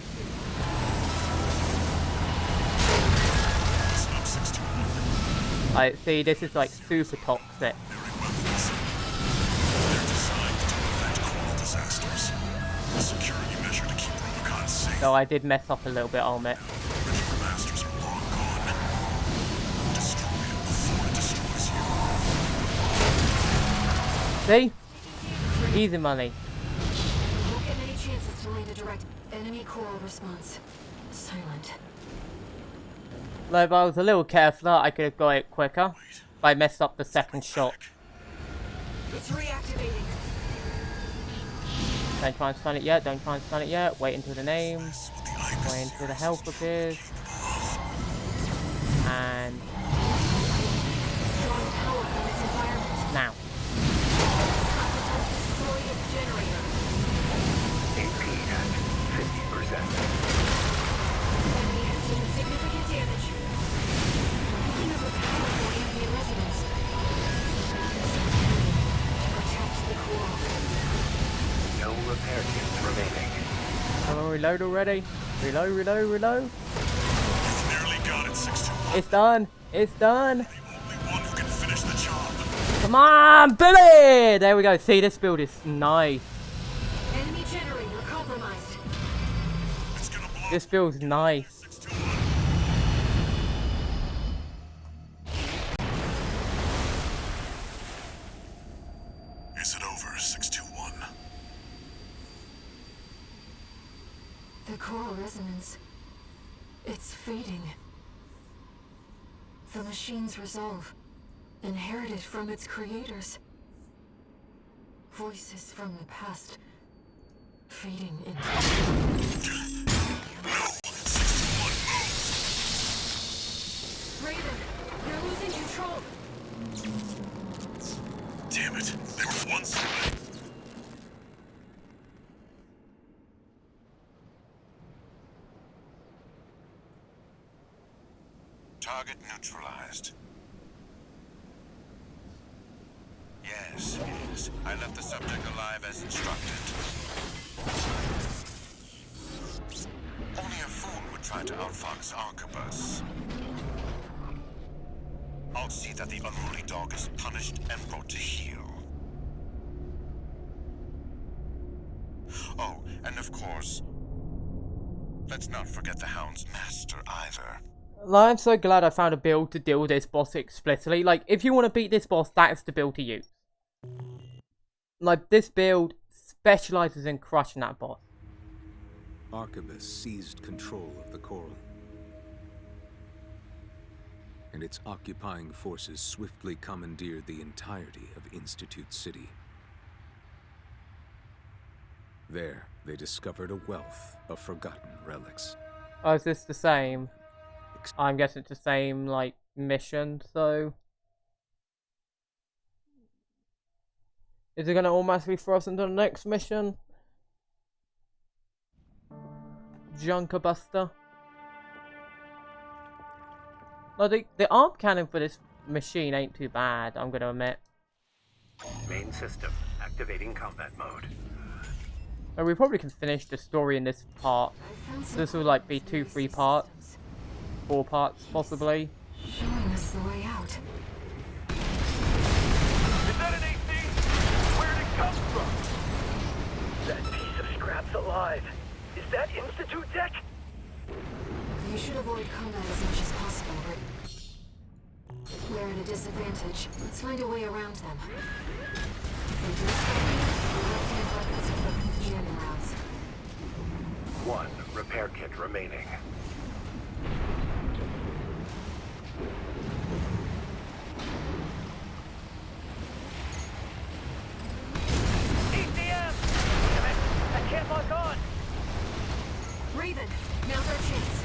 Like, see, this is like super toxic. Security measure to keep Rubicon safe. So I did mess up a little bit, I'll admit. Original masters are long gone. Destroy it before it destroys you. See? Easy money. Won't get many chances to land a direct enemy coral response. Silent. Like, if I was a little careful, I could have got it quicker. If I messed up the second shot. It's reactivating. Don't try and stun it yet, Wait until the name. Wait until the health appears. And... now. AP at 50%. Significant damage. Picking up a powerful ambient resonance. Protect the core. No repair kits remaining. Come on, reload already. Reload. You've nearly got it, 621. It's done. The only one who can finish the job. Come on, Billy! There we go. See, this build is nice. Enemy generator compromised. It's gonna blow. This build's nice. 621. Is it over, 621? The coral resonance. It's fading. The machine's resolve, inherited from its creators. Voices from the past, fading into... Raven, you're losing control. Damn it. They were once away. Target neutralized. Yes. I left the subject alive as instructed. Only a fool would try to outfox Arquebus. I'll see that the unruly dog is punished and brought to heel. Oh, and of course, let's not forget the Hound's master either. Like, I'm so glad I found a build to deal with this boss explicitly. Like, if you want to beat this boss, that is the build to use. Like, this build specializes in crushing that boss. Arquebus seized control of the coral. and its occupying forces swiftly commandeered the entirety of Institute City. There, they discovered a wealth of forgotten relics. Oh, is this the same? I'm guessing it's the same, like, mission, so... Is it gonna automatically throw us into the next mission? Junker Buster. No, the arm cannon for this machine ain't too bad, I'm gonna admit. Main system activating combat mode. But we probably can finish the story in this part. This will like be 2-3 parts. 4 parts, possibly. Showing us the way out. Is that an AC? Where'd it come from? That piece of scrap's alive. Is that Institute tech? You should avoid combat as much as possible, but we're at a disadvantage. Let's find a way around them. If they do something, we'll have to embark on some of the jamming rounds. 1 repair kit remaining. ECM! Damn it! I can't lock on! Raven, now's our chance.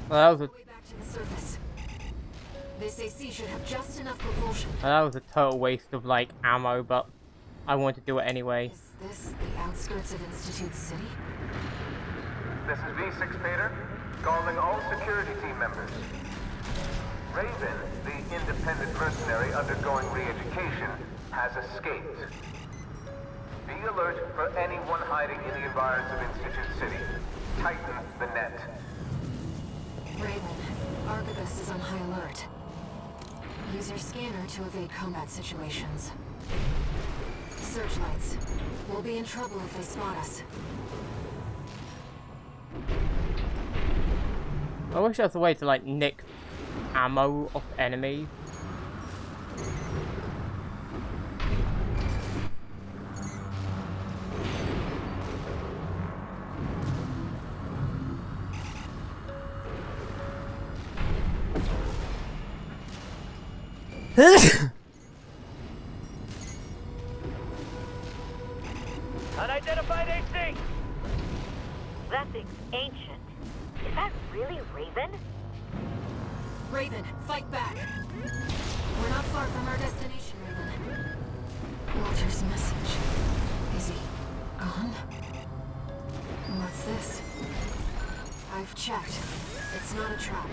Well, that was Way back to the surface. This AC should have just enough propulsion. a total waste of like ammo, but I wanted to do it anyway. Is this the outskirts of Institute City? This is V6 Pater, calling all security team members. Raven, the independent mercenary undergoing re-education, has escaped. Be alert for anyone hiding in the environs of Institute City. Tighten the net. Raven, Arquebus is on high alert. Use your scanner to evade combat situations. Searchlights. We'll be in trouble if they spot us. I wish there was a way to like nick ammo off enemies. Unidentified AC! That thing's ancient. Is that really Raven? Raven, fight back! We're not far from our destination, Raven. Walter's message. Is he gone? What's this? I've checked. It's not a trap.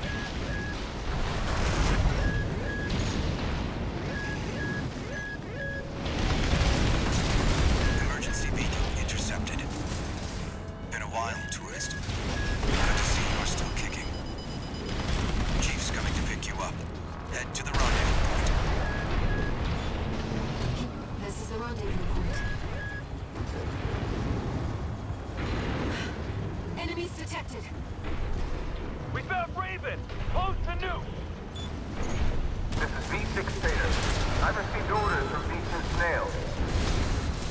I've received orders from V2 Snail.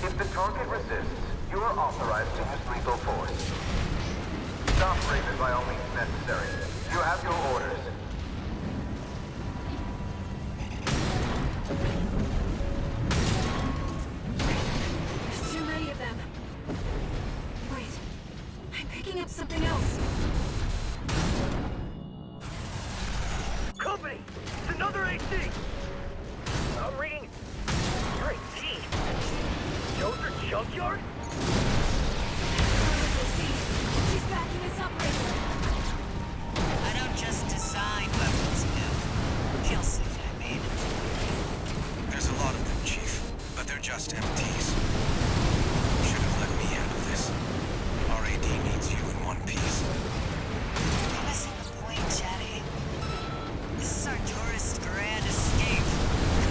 If the target resists, you are authorized to use lethal force. Stop Raven by all means necessary. You have your orders. There's too many of them. Wait, I'm picking up something else. Company! It's another AT! I'm reading... Your AT? Joe's junkyard? She's backing us up right now. I don't just design weapons, Kill suit, I mean. There's a lot of them, Chief, but they're just MTs. Should have let me handle this. Our AD needs you in one piece. You're missing the point, Chatty. This is our tourist grand escape.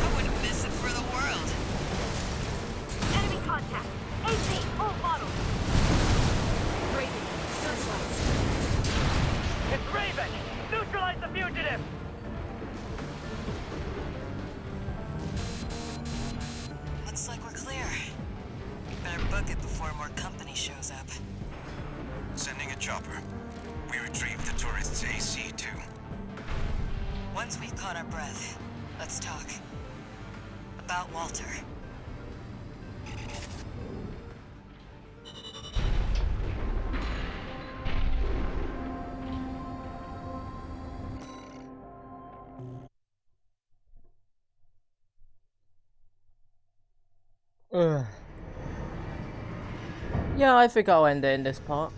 I wouldn't miss it for the world. Enemy contact. AC, full model. Raven, searchlights. It's Raven! Neutralize the fugitive! Looks like we're clear. Better book it before more company shows up. Sending a chopper. We retrieved the tourist's AC, too. Once we've caught our breath, let's talk. About Walter. Ugh. Yeah, I think I'll end it in this part.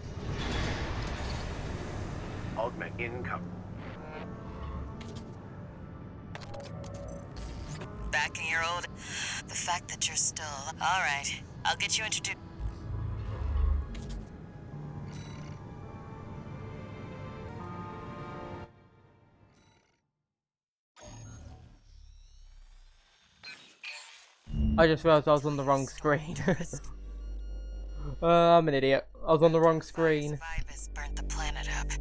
Augment income. Back in your old... The fact that you're still... Alright, I'll get you introduced... I just realized I was on the wrong screen. I'm an idiot. I was on the wrong screen. Virus burnt the planet up.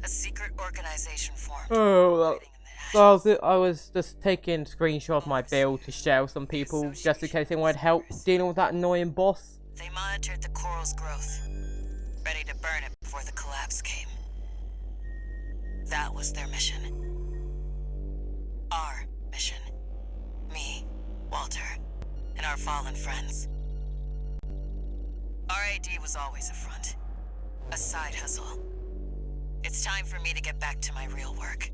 A secret organization formed. Oh, well, so I was just taking a screenshot of my build to share with some people, just in case they wanted help dealing with that annoying boss. They monitored the coral's growth, ready to burn it before the collapse came. That was their mission. Our mission. Me, Walter, and our fallen friends. RAD was always a front. A side hustle. It's time for me to get back to my real work.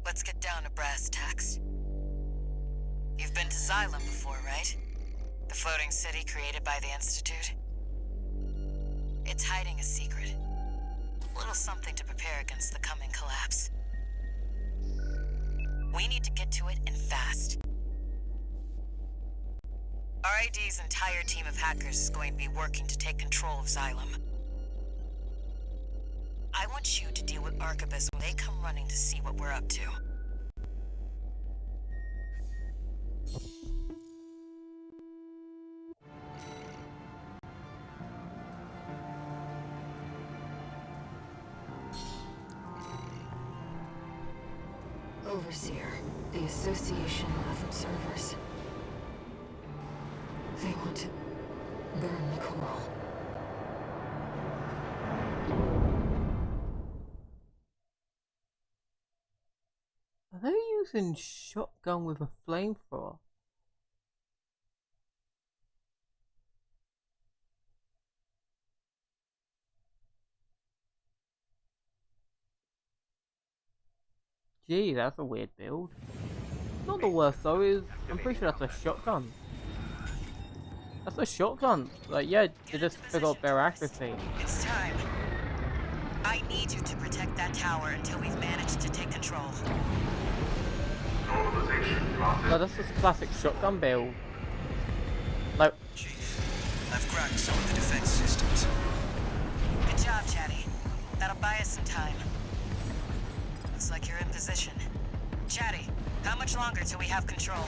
Let's get down to brass tacks. You've been to Xylem before, right? The floating city created by the Institute? It's hiding a secret. A little something to prepare against the coming collapse. We need to get to it, and fast. RAD's entire team of hackers is going to be working to take control of Xylem. I want you to deal with Arquebus when they come running to see what we're up to. Overseer, the Association of Observers. They want to burn the coral. Are they using shotgun with a flamethrower? Gee, that's a weird build. Not the worst though, I'm pretty sure that's a shotgun. That's a shotgun. Like, yeah, they just forgot their accuracy. It's time. I need you to protect that tower until we've managed to take control. No, that's just a classic shotgun build. Like, Chief, I've cracked some of the defense systems. Good job, Chatty. That'll buy us some time. Looks like you're in position. Chatty, how much longer till we have control?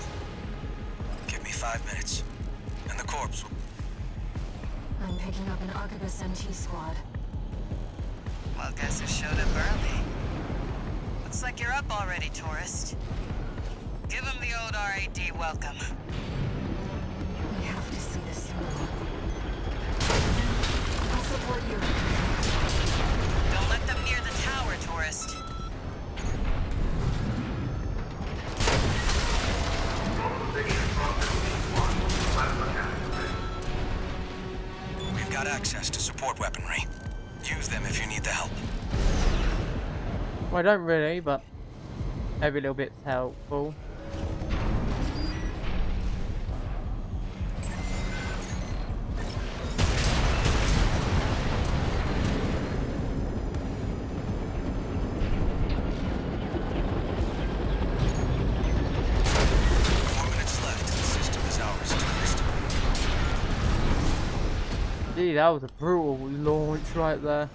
Give me 5 minutes, and the corpse will... I'm picking up an Arquebus MT squad. Well, guess who showed up early? Looks Looks like you're up already, tourist. Give him the old RAD welcome. We have to see this through. I'll support you. Don't let them near the tower, tourist. We've got access to support weaponry. Use them if you need the help. Well, I don't really, but every little bit's helpful. Gee, that was a brutal launch right there.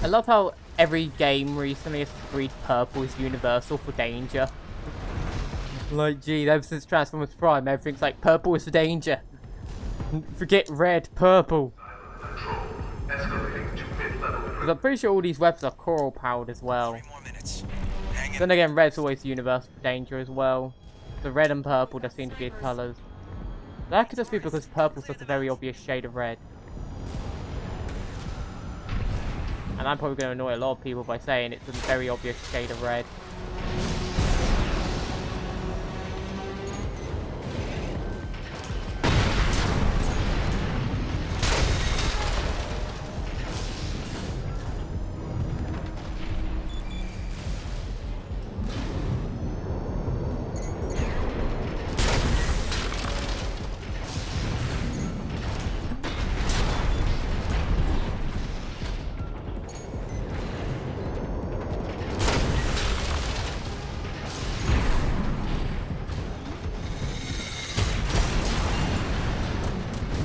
I love how every game recently has agreed purple is universal for danger. Like, gee, ever since Transformers Prime, everything's like, purple is for danger. Forget red, purple. Because I'm pretty sure all these weapons are coral powered as well. 3 more minutes. Then again, red's always universal for danger as well. The red and purple just seem to be the colours. That could just be because purple's just a very obvious shade of red. And I'm probably going to annoy a lot of people by saying it's a very obvious shade of red.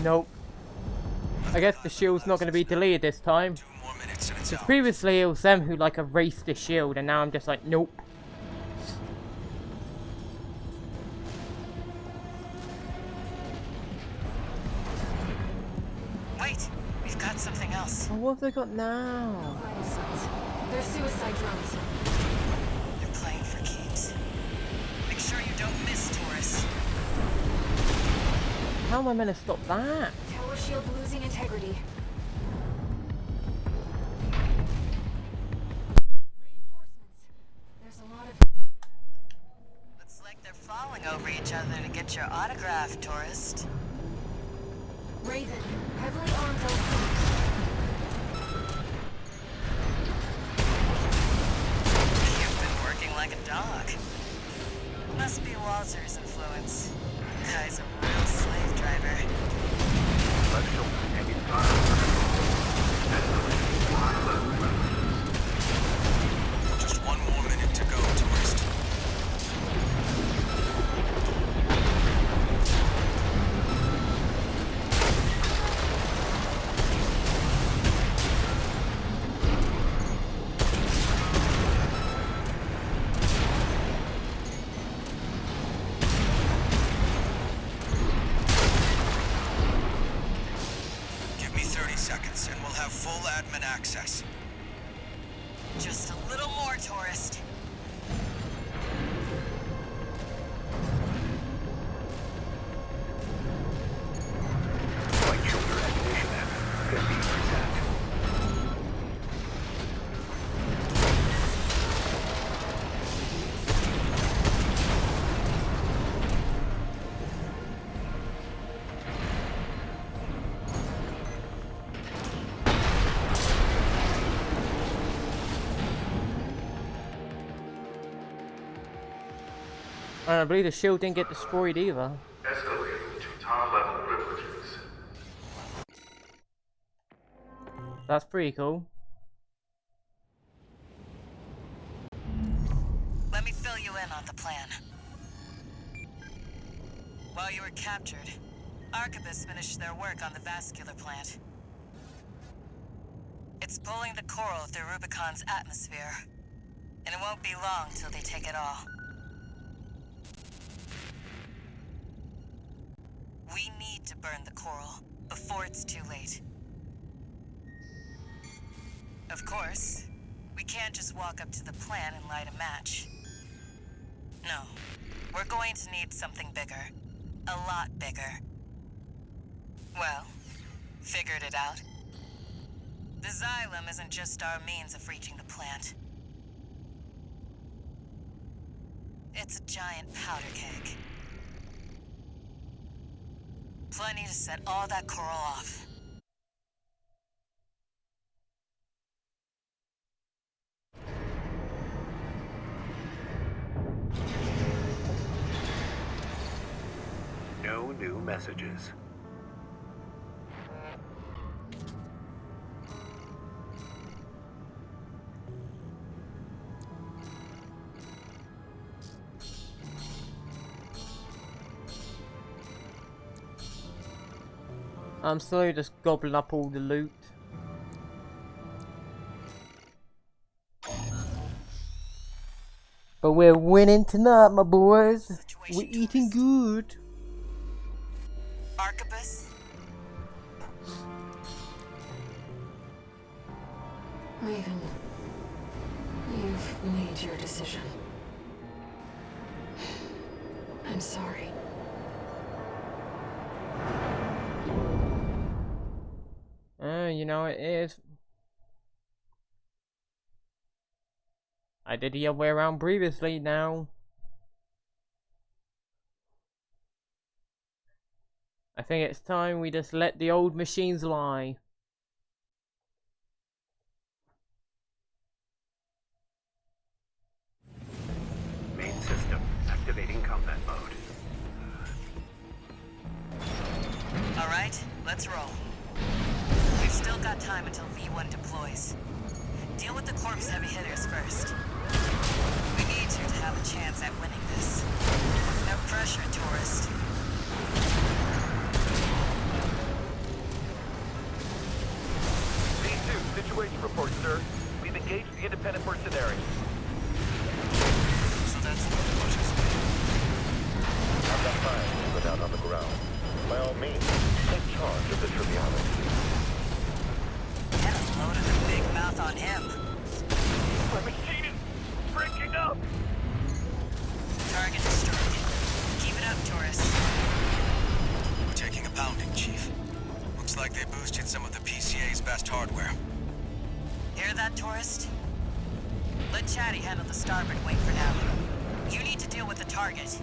Nope. I guess the shield's not going to be deleted this time. 2 more minutes and it's Because out. previously it was them who like erased the shield, and now I'm just like, nope. Wait, we've got something else. Oh, what have they got now? Vital signs. They're suicide drones. They're playing for keeps. Make sure you don't miss, tourist. How am I meant to stop that? Tower shield losing integrity. Reinforcements. There's a lot of... Looks like they're falling over each other to get your autograph, tourist. Raven, heavily armed LC. You've been working like a dog. Must be Walter's influence. Guy's a real slave driver. Just 1 more minute to go, tourist. Give me 30 seconds and we'll have full admin access. Just a little more, tourist. And I believe the shield didn't get destroyed either. Escalate privileges. That's pretty cool. Let me fill you in on the plan. While you were captured, Arquebus finished their work on the vascular plant. It's pulling the coral through Rubicon's atmosphere, and it won't be long till they take it all. We need to burn the coral before it's too late. Of course, we can't just walk up to the plant and light a match. No, we're going to need something bigger. A lot bigger. Well, figured it out. The xylem isn't just our means of reaching the plant. It's a giant powder keg. Plenty to set all that coral off. No new messages. I'm slowly just gobbling up all the loot. But we're winning tonight, my boys. We're eating good. Arquebus? Raven, you've made your decision. I'm sorry. You know, it is. I did the other way around previously now. I think it's time we just let the old machines lie. Main system activating combat mode. Alright, let's roll. We've still got time until V1 deploys. Deal with the corpse heavy hitters first. We need you to have a chance at winning this. No pressure, tourist. V2, situation report, sir. We've engaged the independent mercenary. So that's what the push is. I've got mine to put out on the ground. By all means, take charge of the triviality. Get a load of the big mouth on him. My machine is breaking up! Target destroyed. Keep it up, tourist. We're taking a pounding, Chief. Looks like they boosted some of the PCA's best hardware. Hear that, tourist? Let Chatty handle the starboard wing for now. You need to deal with the target.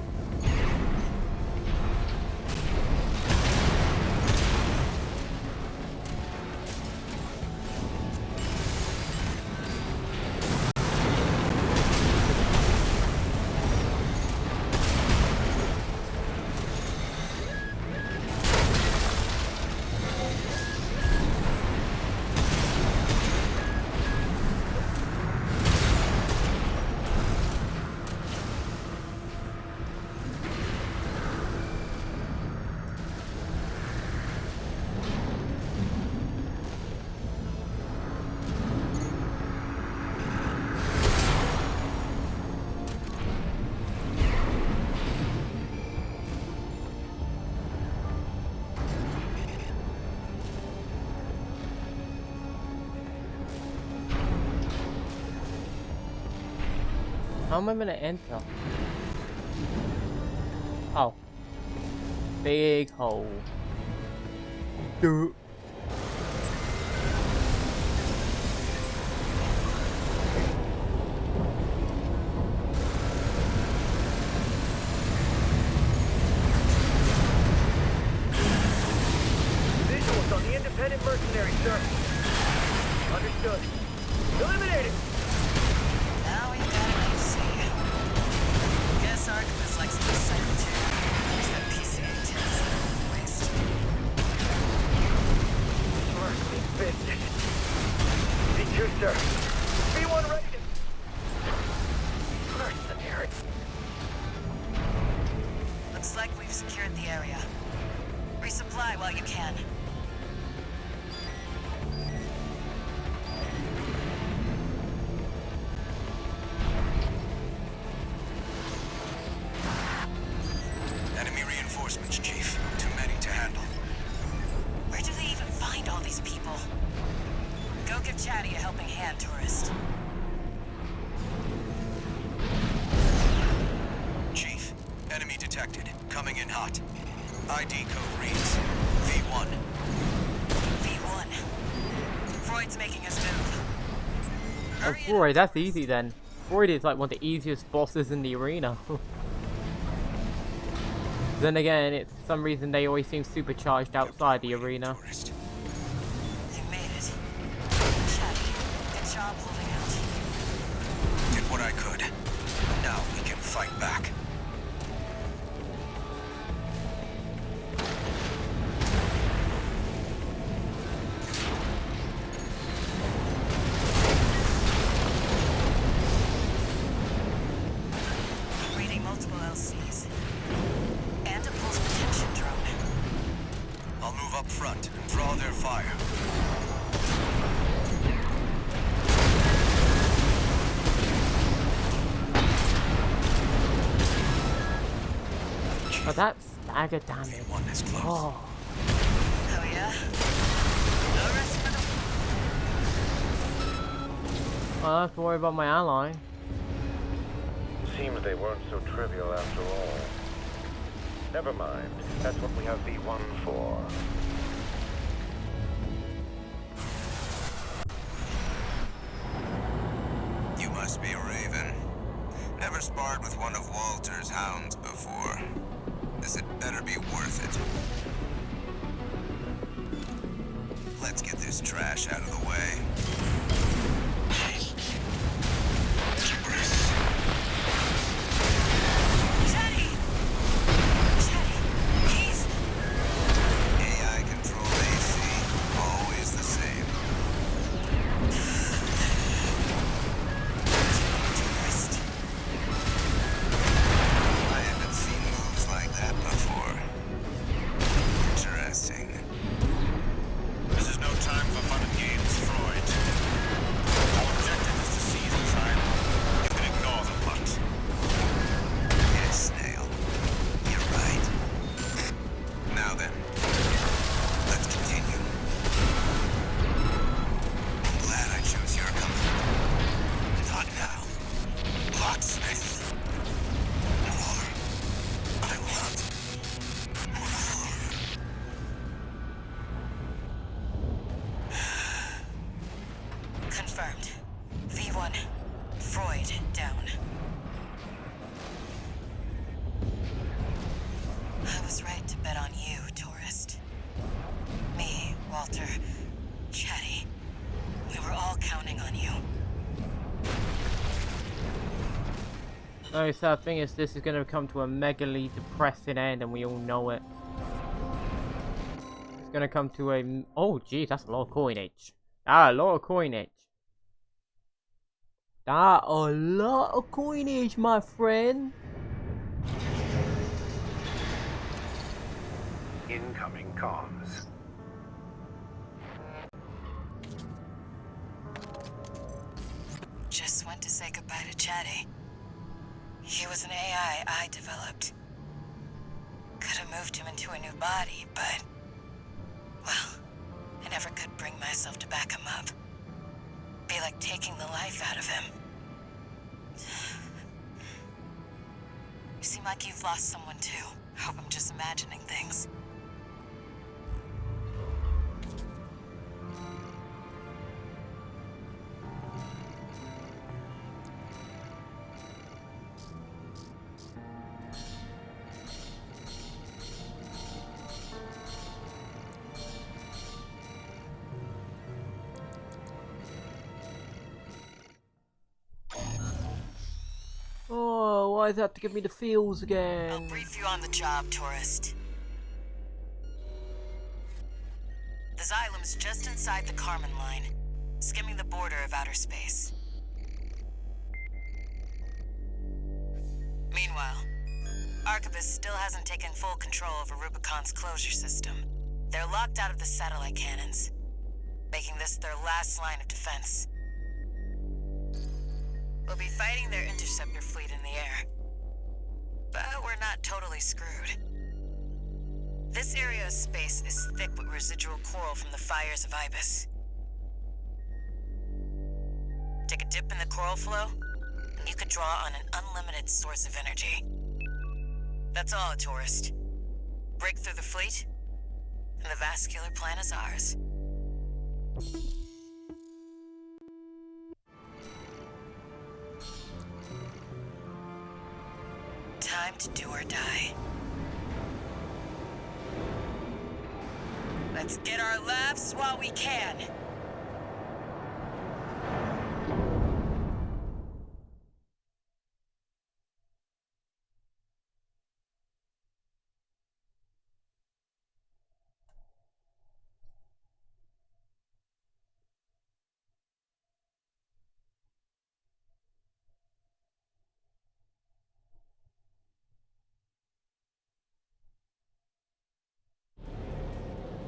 How am I gonna enter? Oh. Big hole. Duh. Visuals on the independent mercenary, sir. Understood. Eliminated! Now we've got a see. Guess Arquebus likes to recycle too. Use that PCA tins. Waste. sir. V1 ready to... Mercenary. Looks like we've secured the area. Resupply while you can. Enemy reinforcements, Chief. Too many to handle. Where do they even find all these people? Go give Chatty a helping hand, tourist. Chief, enemy detected. Coming in hot. ID code reads V1. V1. Freud's making us move. Oh, Hurry it Freud, up, that's tourist. easy then. Freud is like one of the easiest bosses in the arena. Then again, it's for some reason they always seem supercharged outside the arena. Tourist. You made it. Chatty, good job holding out. Did what I could. Now we can fight back. Reading multiple LCs. And a pulse protection drone. I'll move up front and draw their fire. But that's stagger damage. V1 is close. Oh, Oh yeah? No rest for the... I don't have to worry about my ally. Seems they weren't so trivial after all. Never mind. That's what we have V1 for. You must be a Raven. Never sparred with one of Walter's hounds before. This had better be worth it. Let's get this trash out of the way. Chatty! Chatty, he's... AI control AC, always the same. Tourist. I haven't seen moves like that before. Interesting. This is no time for fun and games, Freud. Our objective is to seize this island. You can ignore the plot. Yes, Snail. You're right. Now then, let's continue. I'm glad I chose your company. Not now. Locksmith. More. I want more. Confirmed. V1. Freud down. I was right to bet on you, tourist. Me, Walter, Chatty. We were all counting on you. No, so the thing is, this is going to come to a megally depressing end, and we all know it. It's going to come to a... Oh, geez, that's a lot of coinage. A lot of coinage. That a lot of coinage, my friend. Incoming comms. Just went to say goodbye to Chatty. He was an AI I developed. Could have moved him into a new body, but... Well, I never could bring myself to back him up. Be like taking the life out of him. You seem like you've lost someone too. Hope I'm just imagining things. Oh, why does that have to give me the feels I'll again? brief you on the job, tourist. The Xylem's just inside the Carmen line. skimming the border of outer space. Meanwhile, Archivist still hasn't taken full control over Rubicon's closure system. They're locked out of the satellite cannons, making this their last line of defense. We'll be fighting their interceptor fleet in the air. But we're not totally screwed. This area of space is thick with residual coral from the fires of Ibis. Take a dip in the coral flow, and you could draw on an unlimited source of energy. That's all, tourist. Break through the fleet, and the vascular plan is ours. Time to do or die. Let's get our laughs while we can.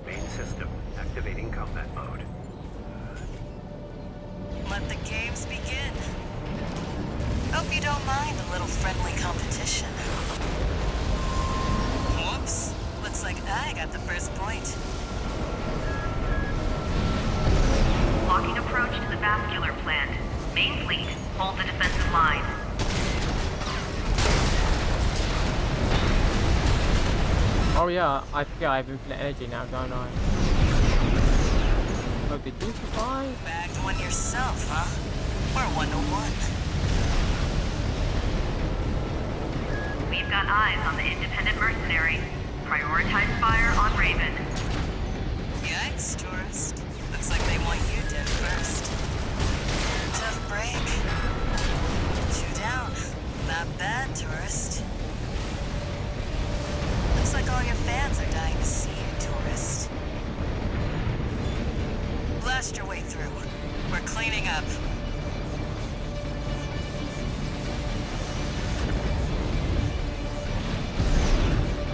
Main system activating combat mode. Let the games begin. Hope you don't mind a little friendly competition. Whoops. Looks like I got the first point. Locking approach to the vascular plant. Main fleet, hold the defensive line. Oh yeah, I forget I have infinite energy now, don't I? Oh, did you survive? Bagged one yourself, huh? We're 1-1. We've got eyes on the independent mercenary. Prioritize fire on Raven. Yikes, tourist. Looks like they want you dead first. Tough break. 2 down. Not bad, tourist. Looks like all your fans are dying to see you, tourist. Blast your way through. We're cleaning up.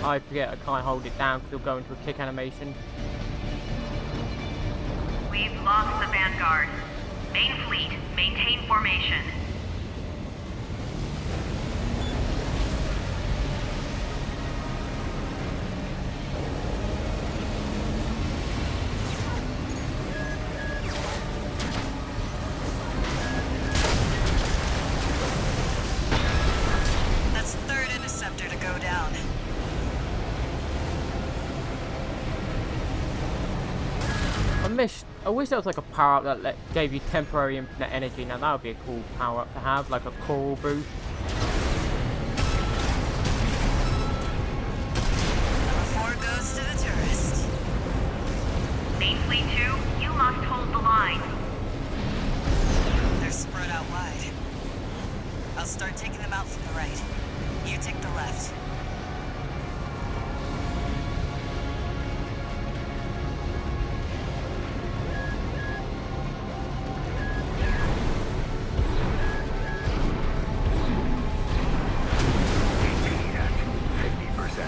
I forget I can't hold it down because it'll go into a kick animation. We've lost the Vanguard. Main fleet, maintain formation. That's third interceptor to go down. I wish there was like a power up that gave you temporary infinite energy. Now that would be a cool power up to have, like a coral boost. Number 4 goes to the tourist. Main fleet 2, you must hold the line. They're spread out wide. I'll start taking them out from the right. You take the left. HP at 50%.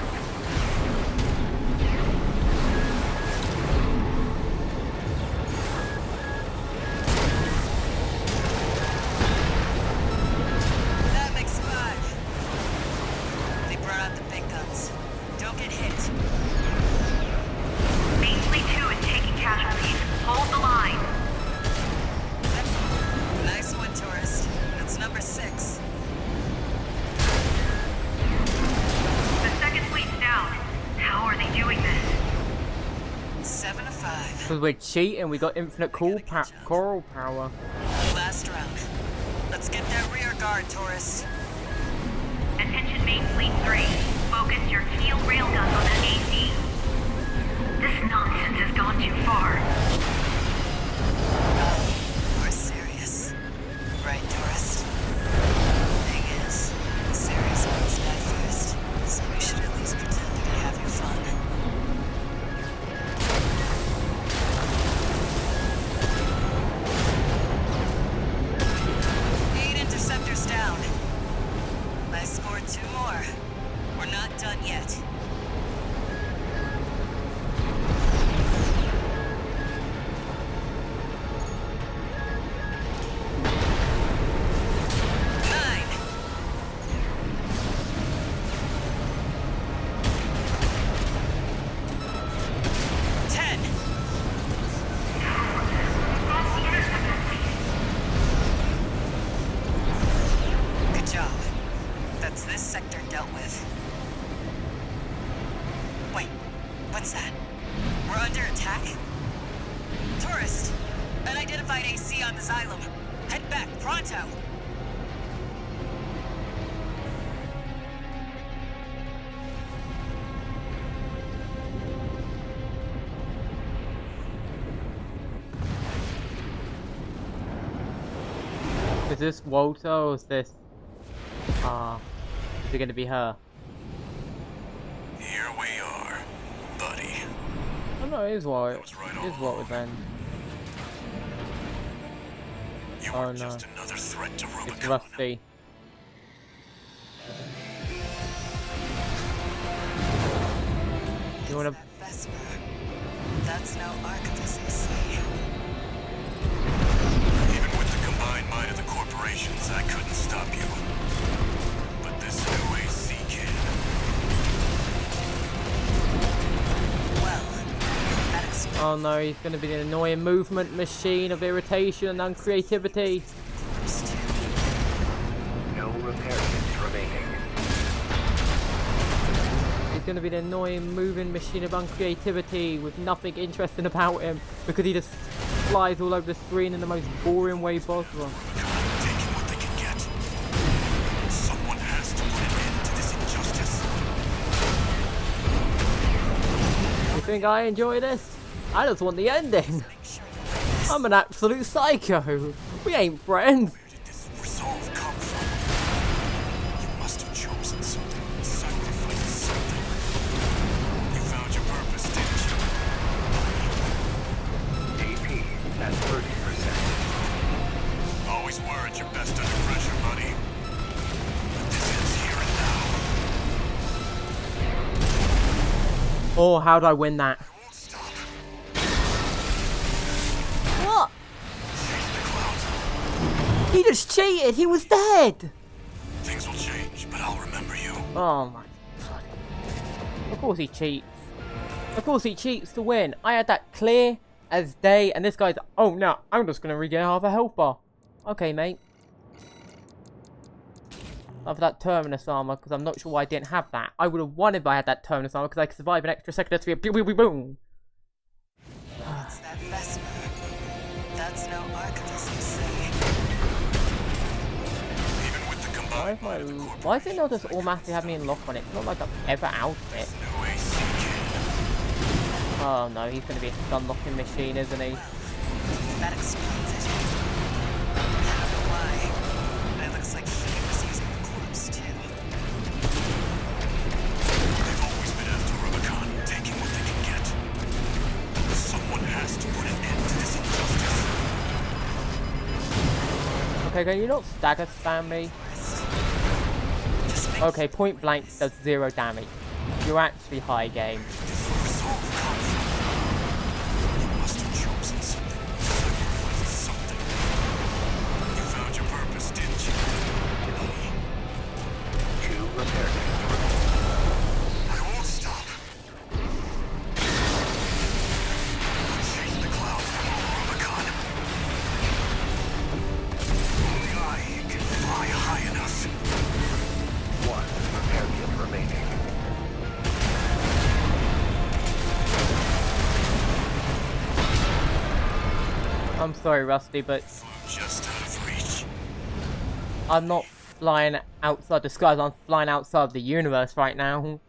That makes 5. They burn out the big guns. Don't get hit. Main fleet 2 is taking casualties. Hold the line. Nice one, tourist. That's number 6. The second fleet's down. How are they doing this? 7 of 5. Because we're cheating, we got infinite coral power. Last round. Let's get that rear guard, tourist. Attention Main Fleet 3. Focus your keel railguns on an AC. This nonsense has gone too far. We're serious. Right, tourist? Thing is, the serious ones die first, so we should at least pretend to be having fun. attack? Tourist, unidentified AC on the Xylem. Head back, pronto! Is this Walter or is this... is it gonna be her? Here we are, buddy. Oh no, it is Walter. That was right It is all Walter then. You Oh are no. just another threat to Rubicon. It's Rusty. You wanna... That Vesper. That's no Archivist AC. Even with the combined might of the corporations, I couldn't stop you. But this new AC can. Well, that explains Oh no, he's gonna be an annoying movement machine of irritation and creativity. No repair kits remaining. He's gonna be the annoying moving machine of uncreativity with nothing interesting about him because he just flies all over the screen in the most boring way possible. Taking what they can get. Someone has to put an end to this injustice. You think I enjoy this? I just want the ending. I'm an absolute psycho. We ain't friends. Where did this resolve come from? You must have chosen something, sacrificed something. You found your purpose, didn't you? AP at 30%. Always were at your best under pressure, buddy. But this ends here and now. Oh, how'd I win that? I won't stop. What? Chase the clouds. He just cheated. He was dead. Things will change, but I'll remember you. Oh my god. Of course he cheats. Of course he cheats to win. I had that clear as day, and this guy's, oh no, I'm just gonna regain half a health bar. Okay, mate. Love that Terminus armor, because I'm not sure why I didn't have that. I would have won if I had that Terminus armor, because I could survive an extra second to be a boom. it's that Vesper. That's no Archivist AC. Even with the combined might of the Why is it not just automatically have me in lock on it? It's not like I've ever out of it. new AC can. Oh no, he's gonna be a stun locking machine, isn't he? That explains it. I don't know why, but it looks like he was using the corpse too. They've always been after Rubicon, taking what they can get. Someone has to put an end to this injustice. Okay, can you not stagger spam me? Just make Okay, point blank does 0 damage. You're actually high game. Resolve come from. You must have chosen something, sacrificed something. You found your purpose, didn't you? Buddy, 2 repair kits I won't stop. Chase the clouds from Rubicon. Only I can fly high enough. 1 repair kit remaining. I'm sorry, Rusty, but Just out of reach. I'm not flying outside the skies. I'm flying outside the universe right now.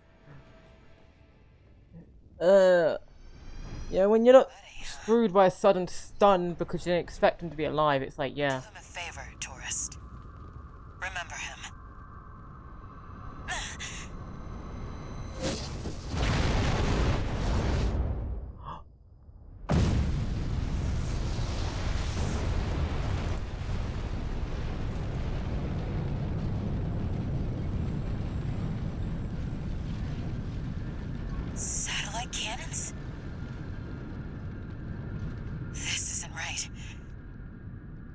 Yeah, when you're not screwed by a sudden stun because you didn't expect him to be alive, it's like, yeah. do him a favor, tourist. Remember him. Satellite cannons? This isn't right.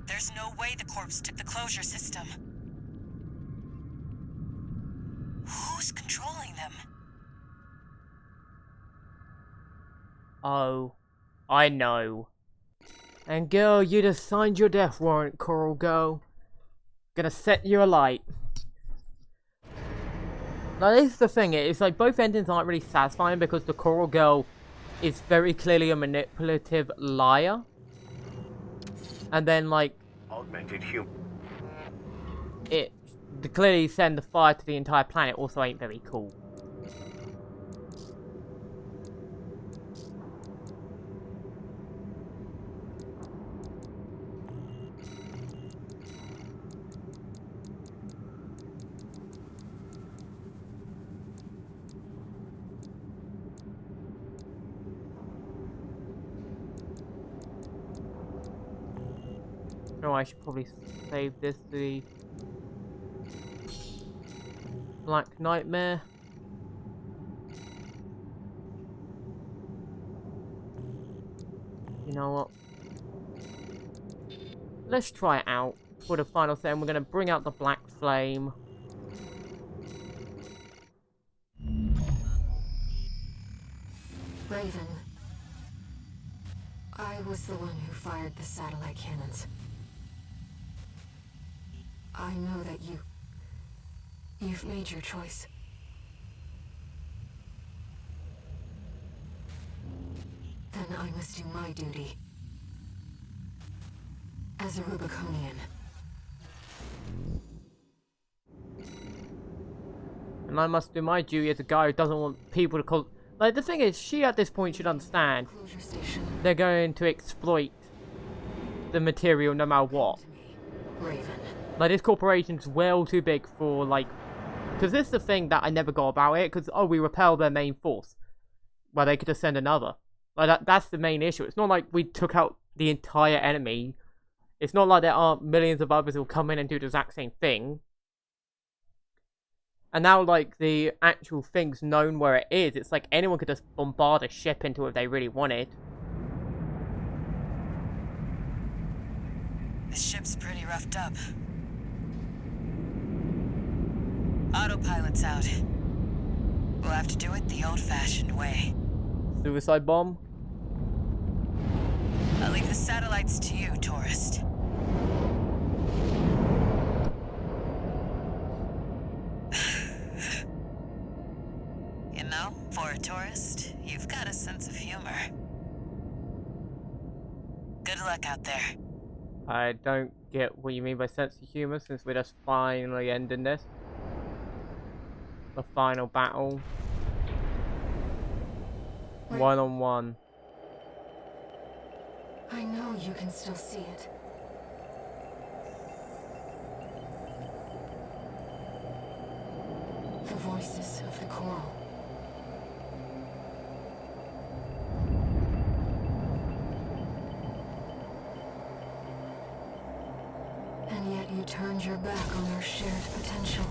There's no way the corpse took the closure system. Who's controlling them? Oh, I know. And girl, you just signed your death warrant, Coral Girl. Gonna set you alight. Now this is the thing, it's like both endings aren't really satisfying because the Coral Girl is very clearly a manipulative liar. And then, like, Augmented human. it to clearly send the fire to the entire planet also ain't very cool. Oh, I should probably save this to the Black Nightmare. You know what? Let's try it out for the final thing. We're going to bring out the Black Flame. Raven, I was the one who fired the satellite cannons. I know that you've made your choice. Then I must do my duty. As a Rubiconian. And I must do my duty as a guy who doesn't want people to call... Like, the thing is, she at this point should understand they're going to exploit the material no matter what. Raven. Like, this corporation's well too big for, like... Because this is the thing that I never got about it, because, oh, we repel their main force. Well, they could just send another. Like, that's the main issue. It's not like we took out the entire enemy. It's not like there aren't millions of others who will come in and do the exact same thing. And now, like, the actual thing's known where it is. It's like anyone could just bombard a ship into it if they really wanted. This ship's pretty roughed up. Autopilot's out. We'll have to do it the old-fashioned way. Suicide bomb? I'll leave the satellites to you, tourist. You know, for a tourist, you've got a sense of humor. Good luck out there. I don't get what you mean by sense of humor, since we're just finally ending this. The final battle. One-on-one. I know you can still see it. The voices of the coral. And yet you turned your back on our shared potential.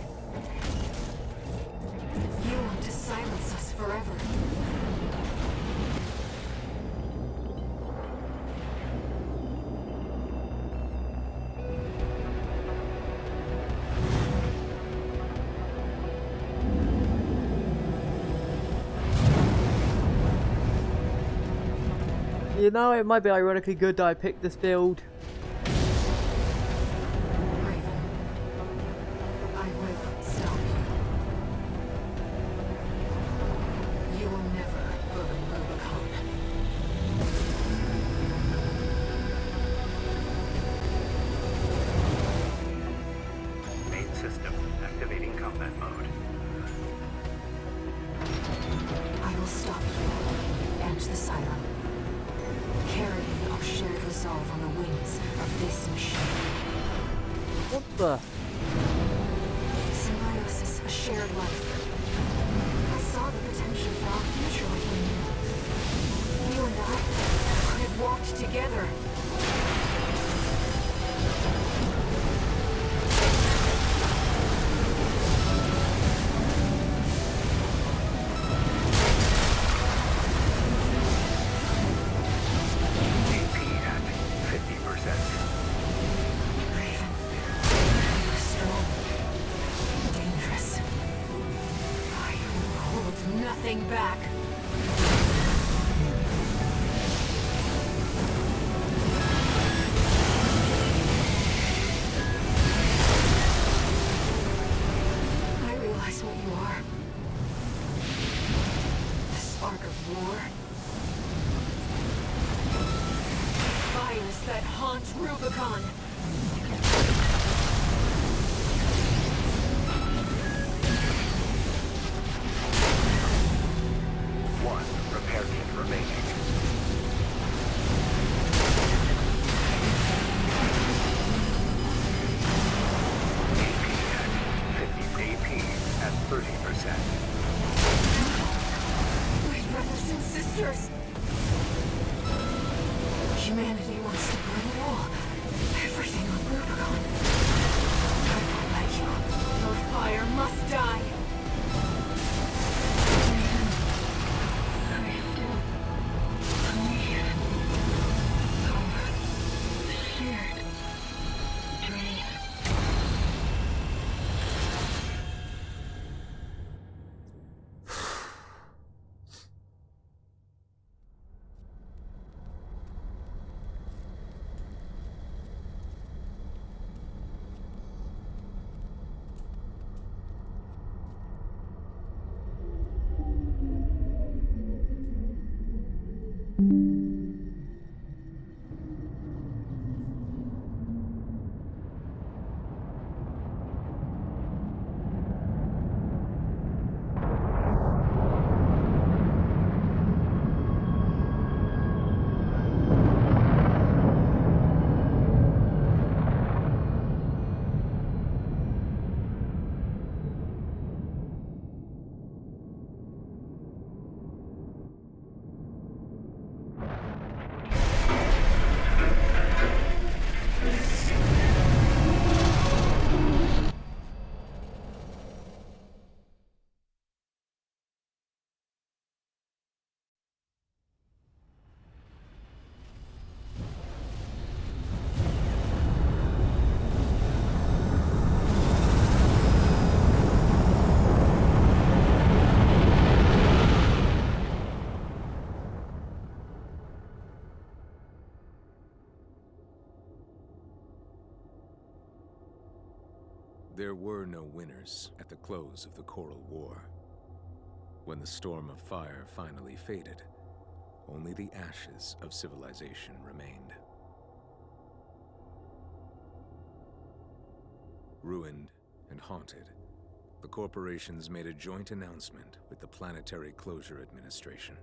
You want to silence us forever. You know, it might be ironically good that I picked this build. Raven, I will stop you. You will never burn Rubicon. Main system activating combat mode. I will stop you and the Cylon. Carrying our shared resolve on the wings of this machine. What the? Symbiosis, a shared life. I saw the potential for our future within you. You and I could have walked together. Back. I realize what you are. The spark of war. Launch Rubicon! One repair kit remaining. AP at 30%. My brothers and sisters! Humanity wants to burn it all. Everything on Rubicon. I won't let you. Your fire must die. I still believe our shared dream. There were no winners at the close of the Coral War. When the storm of fire finally faded, only the ashes of civilization remained. Ruined and haunted, the corporations made a joint announcement with the Planetary Closure Administration.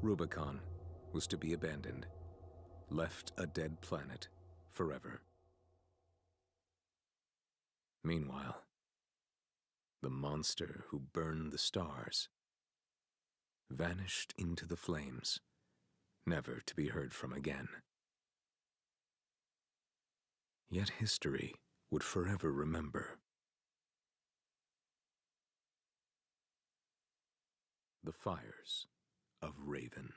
Rubicon was to be abandoned, left a dead planet forever. Meanwhile, the monster who burned the stars vanished into the flames, never to be heard from again. Yet history would forever remember. The fires of Raven.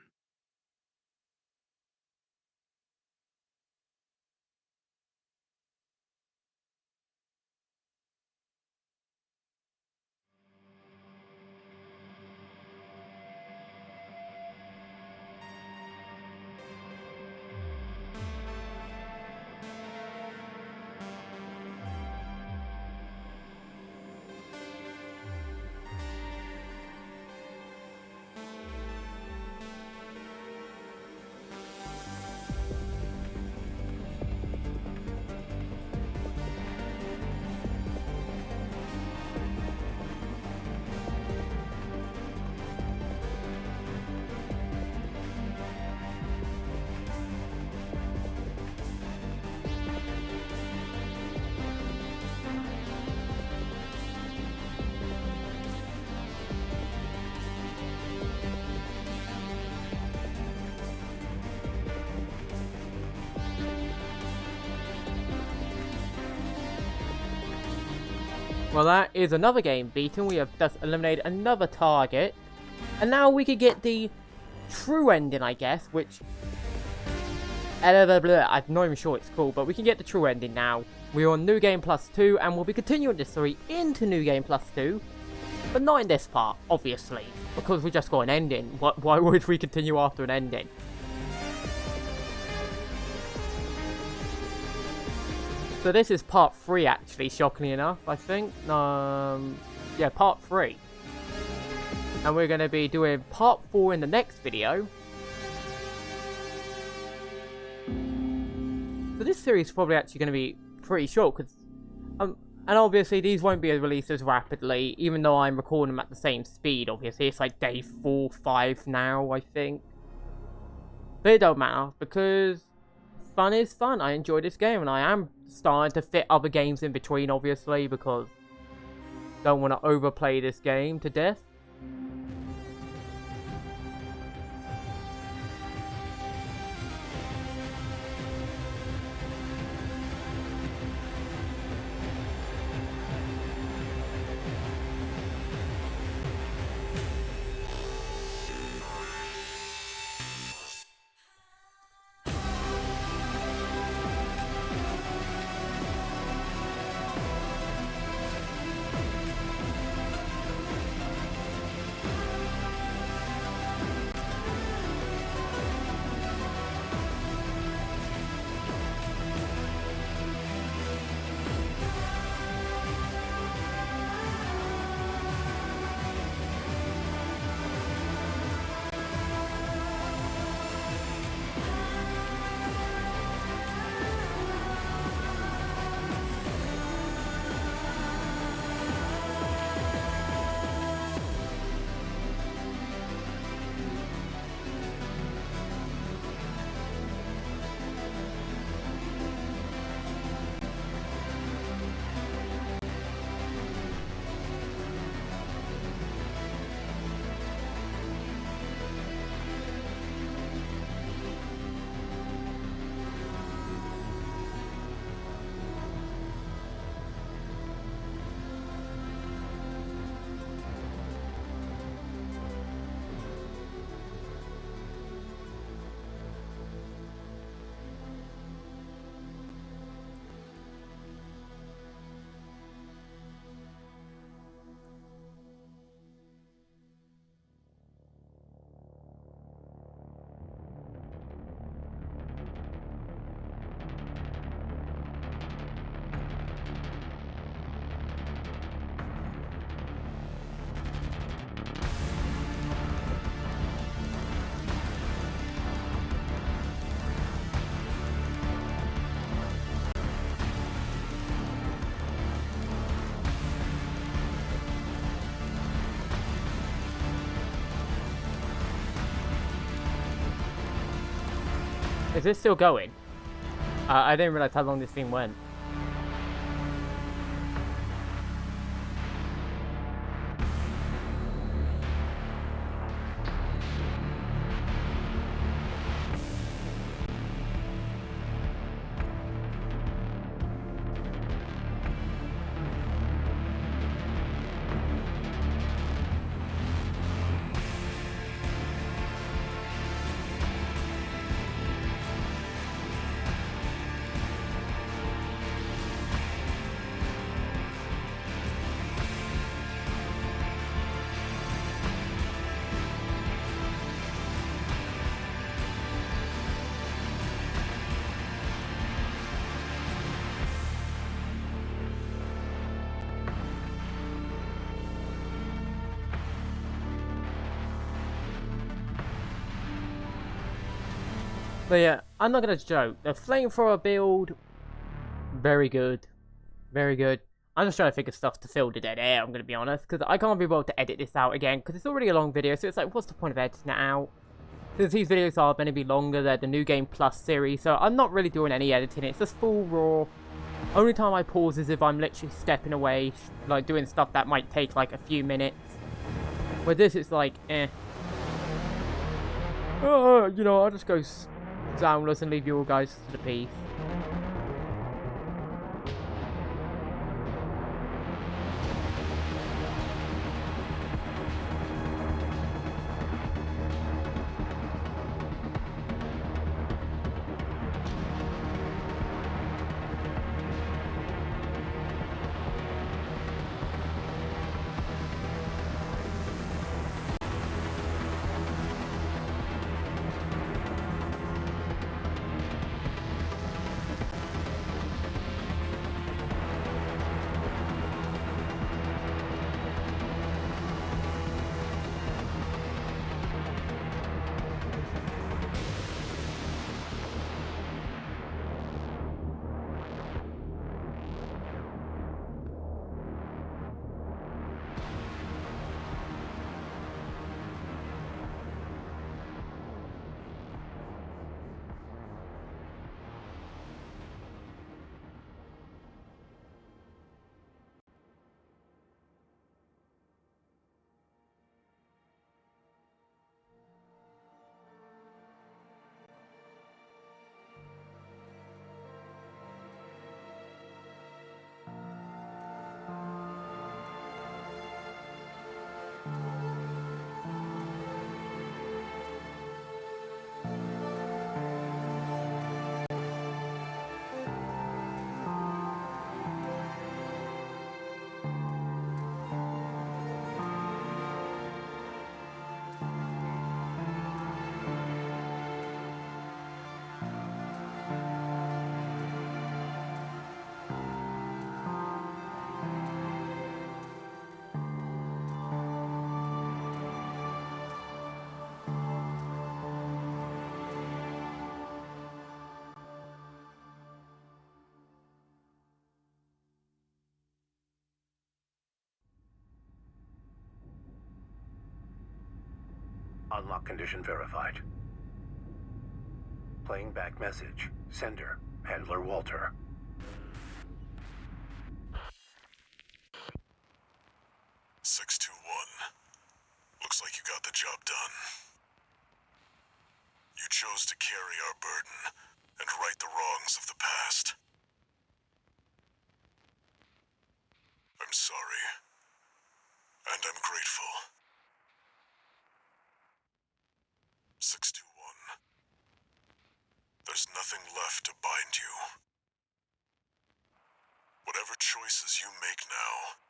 Well, that is another game beaten. We have just eliminated another target. And now we could get the true ending, I guess, which... I'm not even sure what it's called, but we can get the true ending now. We're on New Game Plus 2, and we'll be continuing this story into New Game Plus 2. But not in this part, obviously, because we just got an ending. Why would we continue after an ending? So this is part 3, actually, shockingly enough, I think. Yeah, part 3. And we're going to be doing part 4 in the next video. So this series is probably actually going to be pretty short, because and obviously these won't be released as rapidly, even though I'm recording them at the same speed. Obviously, it's like day 4, 5 now, I think. But it don't matter, because fun is fun. I enjoy this game, and I am starting to fit other games in between, obviously, because don't want to overplay this game to death. Is this still going? I didn't realize how long this thing went. But yeah, I'm not gonna joke. The flamethrower build, very good. Very good. I'm just trying to think of stuff to fill the dead air, I'm gonna be honest. Because I can't be able to edit this out again. Because it's already a long video, so it's like, what's the point of editing it out? Since these videos are going to be longer, they're the New Game Plus series. So I'm not really doing any editing. It's just full raw. Only time I pause is if I'm literally stepping away. Like doing stuff that might take like a few minutes. With this, it's like, you know, I'll just go soundless and leave you all guys to the peace. Unlock condition verified. Playing back message. Sender, Handler Walter. Looks like you got the job done. You chose to carry our burden and right the wrongs of the past. I'm sorry. And I'm grateful. 621. There's nothing left to bind you. Whatever choices you make now,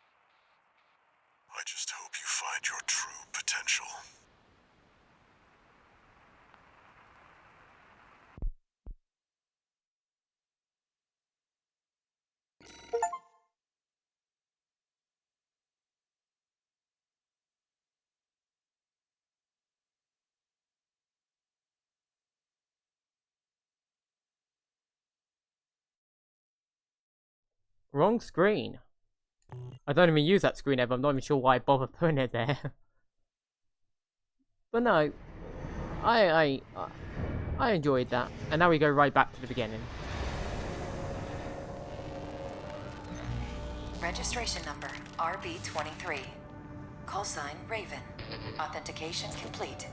I just hope you find your true potential. Wrong screen. I don't even use that screen ever. I'm not even sure why I bother putting it there. But no, I enjoyed that. And now we go right back to the beginning. Registration number RB23. Call sign Raven. Authentication complete.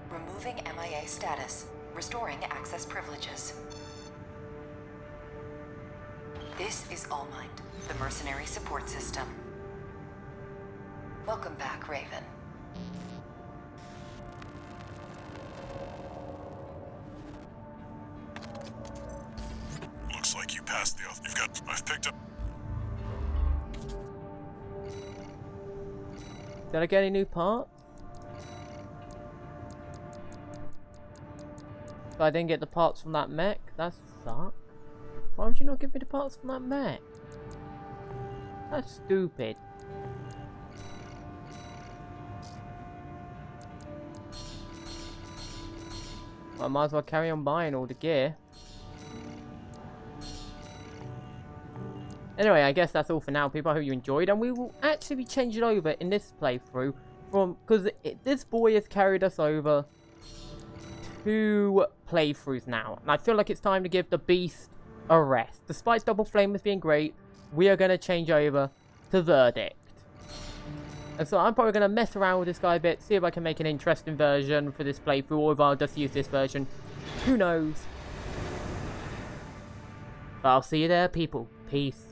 Removing MIA status. Restoring access privileges. This is Allmind, the mercenary support system. Welcome back, Raven. Looks like you passed the auth. I've picked up. Did I get any new parts? But I didn't get the parts from that mech? That sucks. Why would you not give me the parts from that mech? That's stupid. Well, I might as well carry on buying all the gear. Anyway, I guess that's all for now, people. I hope you enjoyed, and we will actually be changing over in this playthrough from, because this boy has carried us over 2 playthroughs now, and I feel like it's time to give the beast a rest. Despite Double Flamers being great, we are going to change over to Verdict. And so I'm probably going to mess around with this guy a bit, see if I can make an interesting version for this playthrough, or if I'll just use this version. Who knows? But I'll see you there, people. Peace.